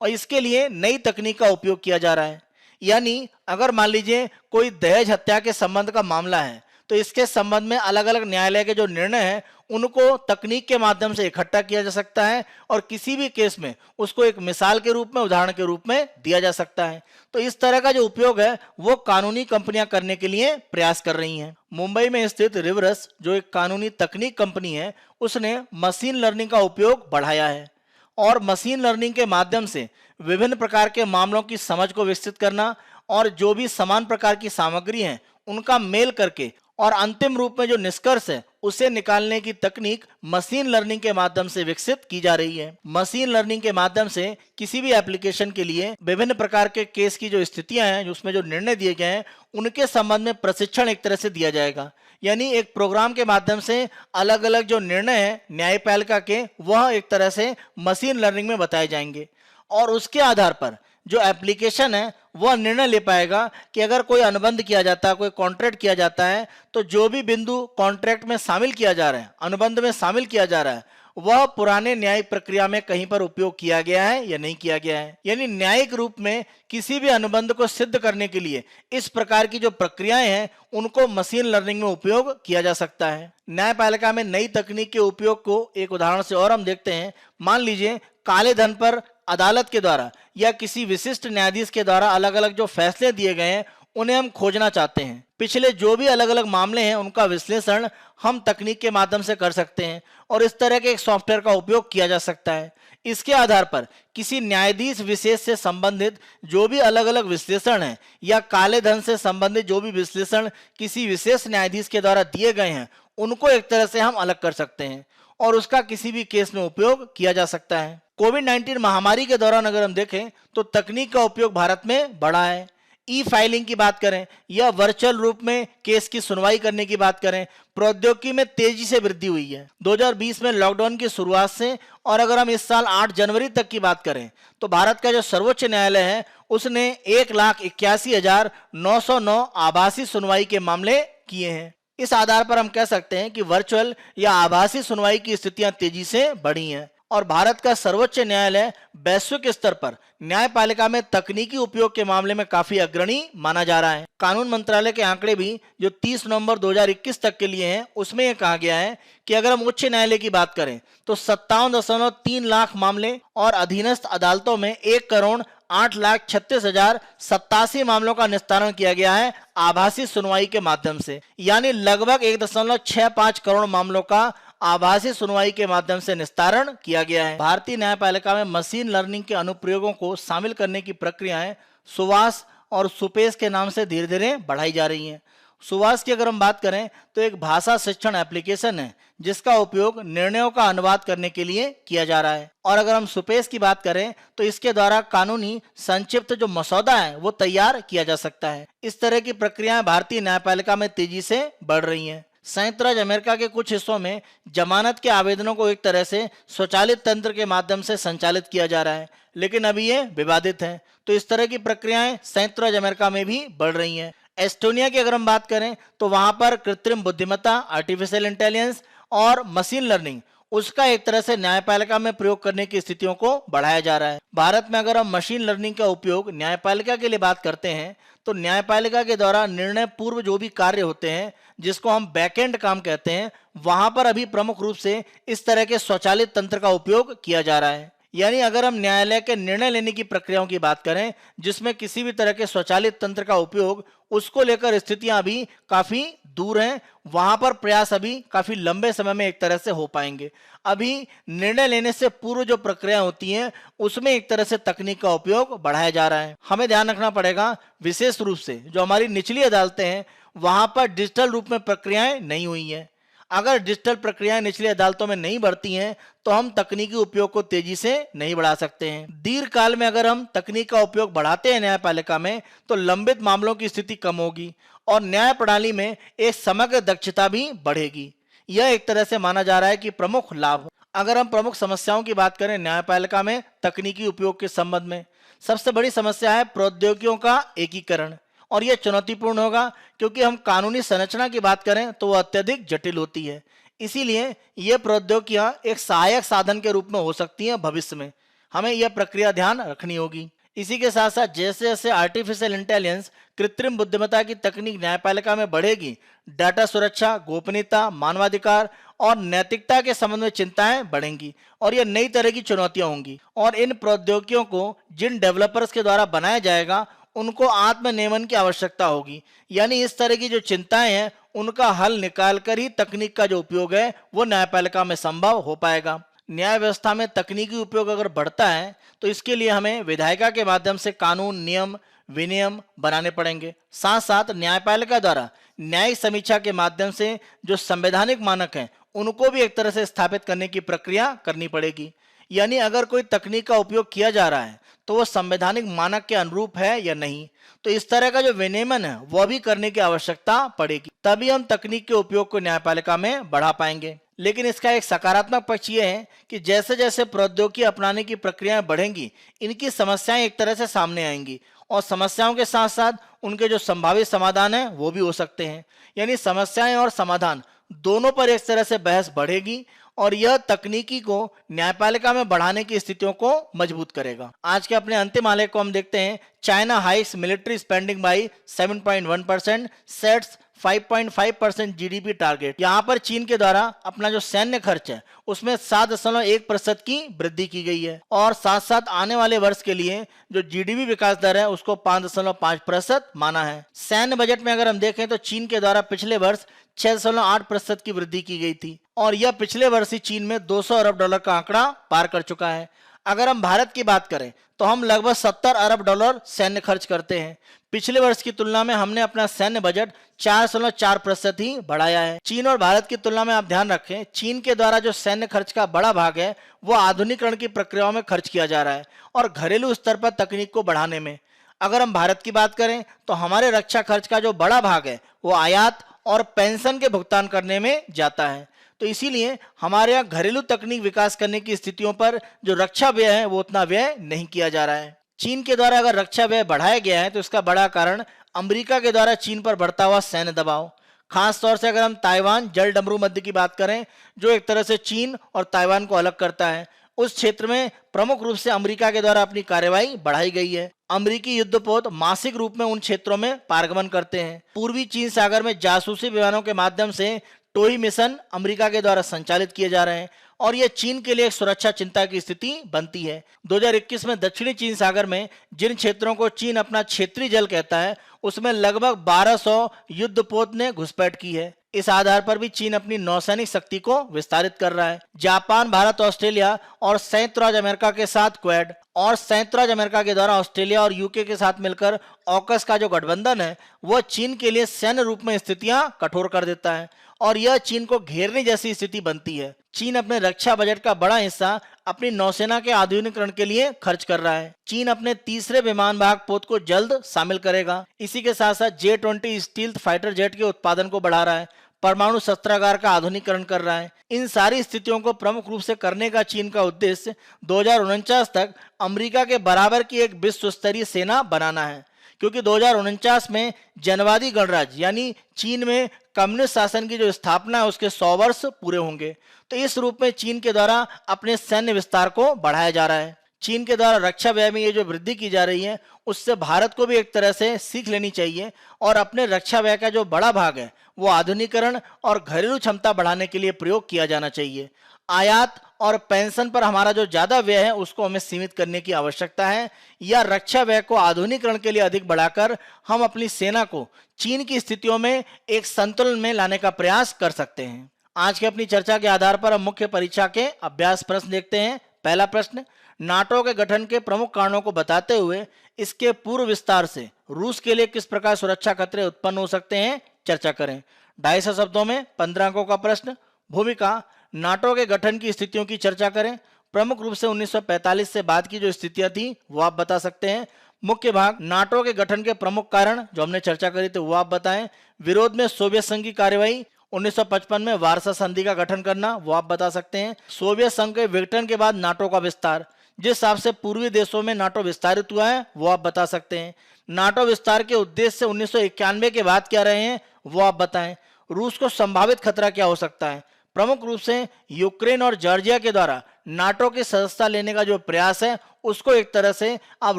और इसके लिए नई तकनीक का उपयोग किया जा रहा है। यानी अगर मान लीजिए कोई दहेज हत्या के संबंध का मामला है तो इसके संबंध में अलग अलग न्यायालय के जो निर्णय हैं उनको तकनीक के माध्यम से इकट्ठा किया जा सकता है और किसी भी केस में उसको एक मिसाल के रूप में, उदाहरण के रूप में दिया जा सकता है। तो इस तरह का जो उपयोग है वो कानूनी कंपनियां करने के लिए प्रयास कर रही हैं। मुंबई में स्थित रिवरस जो एक कानूनी तकनीक कंपनी है उसने मशीन लर्निंग का उपयोग बढ़ाया है और मशीन लर्निंग के माध्यम से विभिन्न प्रकार के मामलों की समझ को विकसित करना और जो भी समान प्रकार की सामग्री है उनका मेल करके और अंतिम रूप में जो निष्कर्ष है उसे निकालने की तकनीक मशीन लर्निंग के माध्यम से विकसित की जा रही है। मशीन लर्निंग के माध्यम से किसी भी एप्लीकेशन के लिए विभिन्न प्रकार के केस की जो स्थितियां हैं, उसमें जो निर्णय दिए गए हैं उनके संबंध में प्रशिक्षण एक तरह से दिया जाएगा। यानी एक प्रोग्राम के माध्यम से अलग अलग जो निर्णय है न्यायपालिका के वह एक तरह से मशीन लर्निंग में बताए जाएंगे और उसके आधार पर जो एप्लीकेशन है वह निर्णय ले पाएगा कि अगर कोई अनुबंध किया जाता है, कोई कॉन्ट्रैक्ट किया जाता है तो जो भी बिंदु कॉन्ट्रैक्ट में शामिल किया जा रहा है, अनुबंध में शामिल किया जा रहा है, वह पुराने न्यायिक प्रक्रिया में कहीं पर उपयोग किया गया है या नहीं किया गया है। यानी न्यायिक रूप में किसी भी अनुबंध को सिद्ध करने के लिए इस प्रकार की जो प्रक्रियाएं हैं उनको मशीन लर्निंग में उपयोग किया जा सकता है। न्यायपालिका में नई तकनीक के उपयोग को एक उदाहरण से और हम देखते हैं। मान लीजिए काले धन पर अदालत के द्वारा या किसी विशिष्ट न्यायाधीश के द्वारा अलग अलग जो फैसले दिए गए हैं उन्हें हम खोजना चाहते हैं। पिछले जो भी अलग अलग मामले हैं उनका विश्लेषण हम तकनीक के माध्यम से कर सकते हैं और इस तरह के एक सॉफ्टवेयर का उपयोग किया जा सकता है। इसके आधार पर किसी न्यायाधीश विशेष से संबंधित जो भी अलग अलग विश्लेषण है या काले धन से संबंधित जो भी विश्लेषण किसी विशेष न्यायाधीश के द्वारा दिए गए हैं उनको एक तरह से हम अलग कर सकते हैं और उसका किसी भी केस में उपयोग किया जा सकता है। कोविड-19 महामारी के दौरान अगर हम देखें तो तकनीक का उपयोग भारत में बढ़ा है। ई फाइलिंग की बात करें या वर्चुअल रूप में केस की सुनवाई करने की बात करें, प्रौद्योगिकी में तेजी से वृद्धि हुई है। 2020 में लॉकडाउन की शुरुआत से और अगर हम इस साल 8 जनवरी तक की बात करें तो भारत का जो सर्वोच्च न्यायालय है उसने 1,81,909 आभासी सुनवाई के मामले किए हैं। इस आधार पर हम कह सकते हैं कि वर्चुअल या आभासी सुनवाई की स्थितियां तेजी से बढ़ी हैं और भारत का सर्वोच्च न्यायालय वैश्विक स्तर पर न्यायपालिका में तकनीकी उपयोग के मामले में काफी अग्रणी माना जा रहा है। कानून मंत्रालय के आंकड़े भी जो 30 नवंबर 2021 तक के लिए हैं उसमें यह कहा गया है कि अगर हम उच्च न्यायालय की बात करें तो 57.3 लाख मामले और अधीनस्थ अदालतों में 1,08,36,087 मामलों का निस्तारण किया गया है आभासी सुनवाई के माध्यम से। यानी लगभग 1.65 करोड़ मामलों का आभासी सुनवाई के माध्यम से निस्तारण किया गया है। भारतीय न्यायपालिका में मशीन लर्निंग के अनुप्रयोगों को शामिल करने की प्रक्रियाएं सुवास और सुपेश के नाम से धीरे धीरे बढ़ाई जा रही हैं सुवास की अगर हम बात करें तो एक भाषा शिक्षण एप्लीकेशन है जिसका उपयोग निर्णयों का अनुवाद करने के लिए किया जा रहा है। और अगर हम सुपेश की बात करें तो इसके द्वारा कानूनी संक्षिप्त जो मसौदा है वो तैयार किया जा सकता है। इस तरह की प्रक्रियाएं भारतीय न्यायपालिका में तेजी से बढ़ रही हैं। संयुक्त राज्य अमेरिका के कुछ हिस्सों में जमानत के आवेदनों को एक तरह से स्वचालित तंत्र के माध्यम से संचालित किया जा रहा है, लेकिन अभी ये विवादित है। तो इस तरह की प्रक्रियाएं संयुक्त राज्य अमेरिका में भी बढ़ रही हैं। एस्टोनिया की अगर हम बात करें तो वहां पर कृत्रिम बुद्धिमत्ता, आर्टिफिशियल इंटेलिजेंस और मशीन लर्निंग उसका एक तरह से न्यायपालिका में प्रयोग करने की स्थितियों को बढ़ाया जा रहा है। भारत में अगर हम मशीन लर्निंग का उपयोग न्यायपालिका के लिए बात करते हैं तो न्यायपालिका के द्वारा निर्णय पूर्व जो भी कार्य होते हैं जिसको हम बैकएंड काम कहते हैं, वहां पर अभी प्रमुख रूप से इस तरह के स्वचालित तंत्र का उपयोग किया जा रहा है। यानी अगर हम न्यायालय के निर्णय लेने की प्रक्रियाओं की बात करें जिसमें किसी भी तरह के स्वचालित तंत्र का उपयोग, उसको लेकर स्थितियां अभी काफी दूर हैं। वहां पर प्रयास अभी काफी लंबे समय में एक तरह से हो पाएंगे। अभी निर्णय लेने से पूर्व जो प्रक्रिया होती हैं उसमें एक तरह से तकनीक का उपयोग बढ़ाया जा रहा है। हमें ध्यान रखना पड़ेगा विशेष रूप से जो हमारी निचली अदालतें हैं वहां पर डिजिटल रूप में प्रक्रियाएं नहीं हुई हैं। अगर डिजिटल प्रक्रियाएं निचली अदालतों में नहीं बढ़ती हैं तो हम तकनीकी उपयोग को तेजी से नहीं बढ़ा सकते हैं। दीर्घ काल में अगर हम तकनीक का उपयोग बढ़ाते हैं न्यायपालिका में तो लंबित मामलों की स्थिति कम होगी और न्याय प्रणाली में एक समग्र दक्षता भी बढ़ेगी। यह एक तरह से माना जा रहा है कि प्रमुख लाभ। अगर हम प्रमुख समस्याओं की बात करें न्यायपालिका में तकनीकी उपयोग के संबंध में, सबसे बड़ी समस्या है प्रौद्योगिकियों का एकीकरण। और यह चुनौतीपूर्ण होगा क्योंकि हम कानूनी संरचना की बात करें तो वह अत्यधिक जटिल होती है। इसीलिए ये प्रौद्योगिकियां एक सहायक साधन के रूप में हो सकती हैं भविष्य में। हमें यह प्रक्रिया ध्यान रखनी होगी। इसी के साथ साथ जैसे जैसे आर्टिफिशियल इंटेलिजेंस, कृत्रिम बुद्धिमत्ता की तकनीक न्यायपालिका में बढ़ेगी, डाटा सुरक्षा, गोपनीयता, मानवाधिकार और नैतिकता के संबंध में चिंताएं बढ़ेंगी और यह नई तरह की चुनौतियां होंगी। और इन प्रौद्योगिकियों को जिन डेवलपर्स के द्वारा बनाया जाएगा उनको आत्मनियमन की आवश्यकता होगी। यानी इस तरह की जो चिंताएं हैं उनका हल निकाल कर ही तकनीक का जो उपयोग है वो न्यायपालिका में संभव हो पाएगा। न्याय व्यवस्था में तकनीकी उपयोग अगर बढ़ता है तो इसके लिए हमें विधायिका के माध्यम से कानून, नियम, विनियम बनाने पड़ेंगे। साथ साथ न्यायपालिका द्वारा न्यायिक समीक्षा के माध्यम से जो संवैधानिक मानक हैं उनको भी एक तरह से स्थापित करने की प्रक्रिया करनी पड़ेगी। यानी अगर कोई तकनीक का उपयोग किया जा रहा है तो वो संवैधानिक मानक के अनुरूप है या नहीं, तो इस तरह का जो विनियमन है वह भी करने की आवश्यकता पड़ेगी। तभी हम तकनीक के उपयोग को न्यायपालिका में बढ़ा पाएंगे। लेकिन इसका एक सकारात्मक पक्ष ये है कि जैसे जैसे प्रौद्योगिकी अपनाने की प्रक्रियाएं बढ़ेंगी इनकी समस्याएं एक तरह से सामने आएंगी और समस्याओं के साथ साथ उनके जो संभावित समाधान है वो भी हो सकते हैं। यानी समस्याएं और समाधान दोनों पर एक तरह से बहस बढ़ेगी और यह तकनीकी को न्यायपालिका में बढ़ाने की स्थितियों को मजबूत करेगा। आज के अपने अंतिम आलेख को हम देखते हैं। China hikes military spending by 7.1%, sets 5.5% GDP target. यहाँ पर चीन के द्वारा अपना जो सैन्य खर्च है उसमें 7.1% की वृद्धि की गई है और साथ साथ आने वाले वर्ष के लिए जो जीडीपी विकास दर है उसको 5.5% माना है। सैन्य बजट में अगर हम देखें तो चीन के द्वारा पिछले वर्ष 6.8% की वृद्धि की गई थी और यह पिछले वर्ष ही चीन में 200 अरब डॉलर का आंकड़ा पार कर चुका है। अगर हम भारत की बात करें तो हम लगभग 70 अरब डॉलर सैन्य खर्च करते हैं। पिछले वर्ष की तुलना में हमने अपना सैन्य बजट 4.4% ही बढ़ाया है। चीन और भारत की तुलना में आप ध्यान रखें, चीन के द्वारा जो सैन्य खर्च का बड़ा भाग है वो आधुनिकीकरण की प्रक्रियाओं में खर्च किया जा रहा है और घरेलू स्तर पर तकनीक को बढ़ाने में। अगर हम भारत की बात करें तो हमारे रक्षा खर्च का जो बड़ा भाग है वो आयात और पेंशन के भुगतान करने में जाता है। तो इसीलिए हमारे यहाँ घरेलू तकनीक विकास करने की स्थितियों पर जो रक्षा व्यय है वो उतना व्यय नहीं किया जा रहा है। चीन के द्वारा अगर रक्षा व्यय बढ़ाया गया है तो इसका बड़ा कारण अमेरिका के द्वारा चीन पर बढ़ता हुआ सैन्य दबाव। खास तौर से अगर हम ताइवान जलडमरू मध्य की बात करें जो एक तरह से चीन और ताइवान को अलग करता है, उस क्षेत्र में प्रमुख रूप से अमेरिका के द्वारा अपनी कार्रवाई बढ़ाई गई है। अमेरिकी युद्धपोत मासिक रूप में उन क्षेत्रों में पारगमन करते हैं। पूर्वी चीन सागर में जासूसी विमानों के माध्यम से टोई मिशन अमेरिका के द्वारा संचालित किए जा रहे हैं और यह चीन के लिए एक सुरक्षा चिंता की स्थिति बनती है। 2021 में दक्षिणी चीन सागर में जिन क्षेत्रों को चीन अपना क्षेत्रीय जल कहता है उसमें लगभग 1200 युद्धपोत ने घुसपैठ की है। इस आधार पर भी चीन अपनी नौसैनिक शक्ति को विस्तारित कर रहा है। जापान, भारत, ऑस्ट्रेलिया और संयुक्त राज्य अमेरिका के साथ क्वाड और संयुक्त राज्य अमेरिका के द्वारा ऑस्ट्रेलिया और यूके के साथ मिलकर ऑकस का जो गठबंधन है वह चीन के लिए सैन्य रूप में स्थितियां कठोर कर देता है और यह चीन को घेरने जैसी स्थिति बनती है। चीन अपने रक्षा बजट का बड़ा हिस्सा अपनी नौसेना के आधुनिकीकरण के लिए खर्च कर रहा है। चीन अपने तीसरे विमान वाहक पोत को जल्द शामिल करेगा। इसी के साथ साथ J-20 स्टील्थ फाइटर जेट के उत्पादन को बढ़ा रहा है, परमाणु शस्त्रागार का आधुनिकीकरण कर रहा है। इन सारी स्थितियों को प्रमुख रूप से करने का चीन का उद्देश्य 2049 तक अमेरिका के बराबर की एक विश्व स्तरीय सेना बनाना है, क्योंकि 2049 में जनवादी गणराज्य यानी चीन में कम्युनिस्ट शासन की जो स्थापना है उसके 100 वर्ष पूरे होंगे। तो इस रूप में चीन के द्वारा अपने सैन्य विस्तार को बढ़ाया जा रहा है। चीन के द्वारा रक्षा व्यय में ये जो वृद्धि की जा रही है उससे भारत को भी एक तरह से सीख लेनी चाहिए और अपने रक्षा व्यय का जो बड़ा भाग है वो आधुनिकीकरण और घरेलू क्षमता बढ़ाने के लिए प्रयोग किया जाना चाहिए। आयात और पेंशन पर हमारा जो ज्यादा व्यय है उसको हमें सीमित करने की आवश्यकता है, या रक्षा व्यय को आधुनिकीकरण के लिए अधिक बढ़ाकर हम अपनी सेना को चीन की स्थितियों में एक संतुलन में लाने का प्रयास कर सकते हैं। आज की अपनी चर्चा के आधार पर हम मुख्य परीक्षा के अभ्यास प्रश्न देखते हैं। पहला प्रश्न, नाटो के गठन के प्रमुख कारणों को बताते हुए इसके पूर्व विस्तार से रूस के लिए किस प्रकार सुरक्षा खतरे उत्पन्न हो सकते हैं, चर्चा करें। 250 शब्दों में 15 अंकों का प्रश्न। भूमिका, नाटो के गठन की स्थितियों की चर्चा करें। प्रमुख रूप से 1945 से बाद की जो स्थितियां थी वो आप बता सकते हैं। मुख्य भाग, नाटो के गठन के प्रमुख कारण जो हमने चर्चा करी थी वो आप बताएं। विरोध में सोवियत संघ की कार्यवाही, 1955 में वार्सा संधि का गठन करना वो आप बता सकते हैं। सोवियत संघ के विघटन के बाद नाटो का विस्तार, जिस हिसाब से पूर्वी देशों में नाटो विस्तारित हुआ है वो आप बता सकते हैं। नाटो विस्तार के उद्देश्य से 1991 के बाद क्या रहे हैं वो आप बताएं। रूस को संभावित खतरा क्या हो सकता है। प्रमुख रूप से यूक्रेन और जॉर्जिया के द्वारा नाटो की सदस्यता लेने का जो प्रयास है उसको एक तरह से आप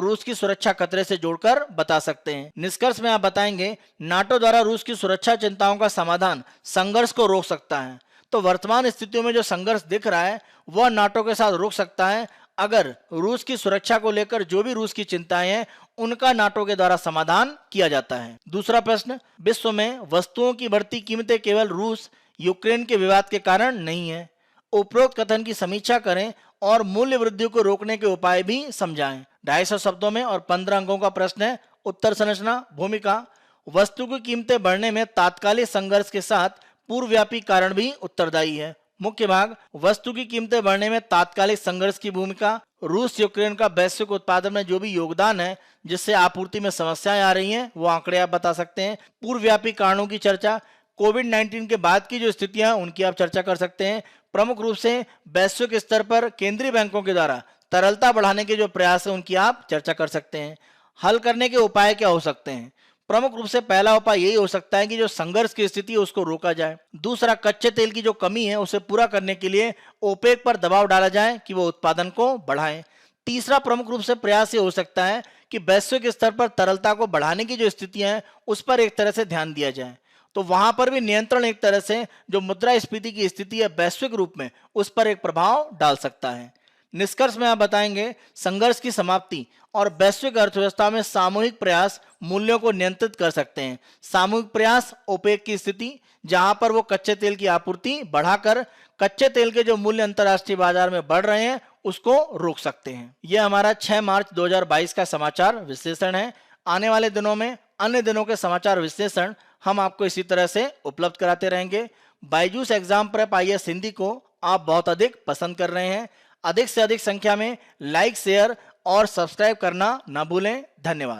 रूस की सुरक्षा खतरे से जोड़कर बता सकते हैं। निष्कर्ष में आप बताएंगे नाटो द्वारा रूस की सुरक्षा चिंताओं का समाधान संघर्ष को रोक सकता है। तो वर्तमान स्थितियों में जो संघर्ष दिख रहा है वह नाटो के साथ रुक सकता है अगर रूस की सुरक्षा को लेकर जो भी रूस की चिंताएं हैं उनका नाटो के द्वारा समाधान किया जाता है। दूसरा प्रश्न, विश्व में वस्तुओं की बढ़ती कीमतें केवल रूस यूक्रेन के विवाद के कारण नहीं है। उपरोक्त कथन की समीक्षा करें और मूल्य वृद्धि को रोकने के उपाय भी समझाएं। 250 शब्दों में और 15 अंकों का प्रश्न है। उत्तर संरचना। भूमिका, वस्तु की कीमतें बढ़ने में तात्कालिक संघर्ष के साथ पूर्वव्यापी कारण भी उत्तरदायी है। मुख्य भाग, वस्तु की कीमतें बढ़ने में तात्कालिक संघर्ष की भूमिका, रूस यूक्रेन का वैश्विक उत्पादन में जो भी योगदान है जिससे आपूर्ति में समस्याएं आ रही हैं वो आंकड़े आप बता सकते हैं। पूर्वव्यापी कारणों की चर्चा, कोविड-19 के बाद की जो स्थितियां उनकी आप चर्चा कर सकते हैं। प्रमुख रूप से वैश्विक स्तर पर केंद्रीय बैंकों के द्वारा तरलता बढ़ाने के जो प्रयास है उनकी आप चर्चा कर सकते हैं। हल करने के उपाय क्या हो सकते हैं। प्रमुख रूप से पहला उपाय यही हो सकता है कि जो संघर्ष की स्थिति है उसको रोका जाए। दूसरा, कच्चे तेल की जो कमी है उसे पूरा करने के लिए ओपेक पर दबाव डाला जाए कि वो उत्पादन को बढ़ाएं। तीसरा प्रमुख रूप से प्रयास ये हो सकता है कि वैश्विक स्तर पर तरलता को बढ़ाने की जो स्थितियां हैं उस पर एक तरह से ध्यान दिया जाए। तो वहां पर भी नियंत्रण एक तरह से जो मुद्रास्फीति की स्थिति है वैश्विक रूप में उस पर एक प्रभाव डाल सकता है। निष्कर्ष में आप बताएंगे संघर्ष की समाप्ति और वैश्विक अर्थव्यवस्था में सामूहिक प्रयास मूल्यों को नियंत्रित कर सकते हैं। सामूहिक प्रयास ओपेक की स्थिति जहां पर वो कच्चे तेल की आपूर्ति बढ़ाकर कच्चे तेल के जो मूल्य अंतर्राष्ट्रीय बाजार में बढ़ रहे हैं उसको रोक सकते हैं। यह हमारा 6 मार्च 2022 का समाचार विश्लेषण है। आने वाले दिनों में अन्य दिनों के समाचार विश्लेषण हम आपको इसी तरह से उपलब्ध कराते रहेंगे। Byju's exam prep IAS Hindi को आप बहुत अधिक पसंद कर रहे हैं। अधिक से अधिक संख्या में लाइक, शेयर और सब्सक्राइब करना ना भूलें। धन्यवाद।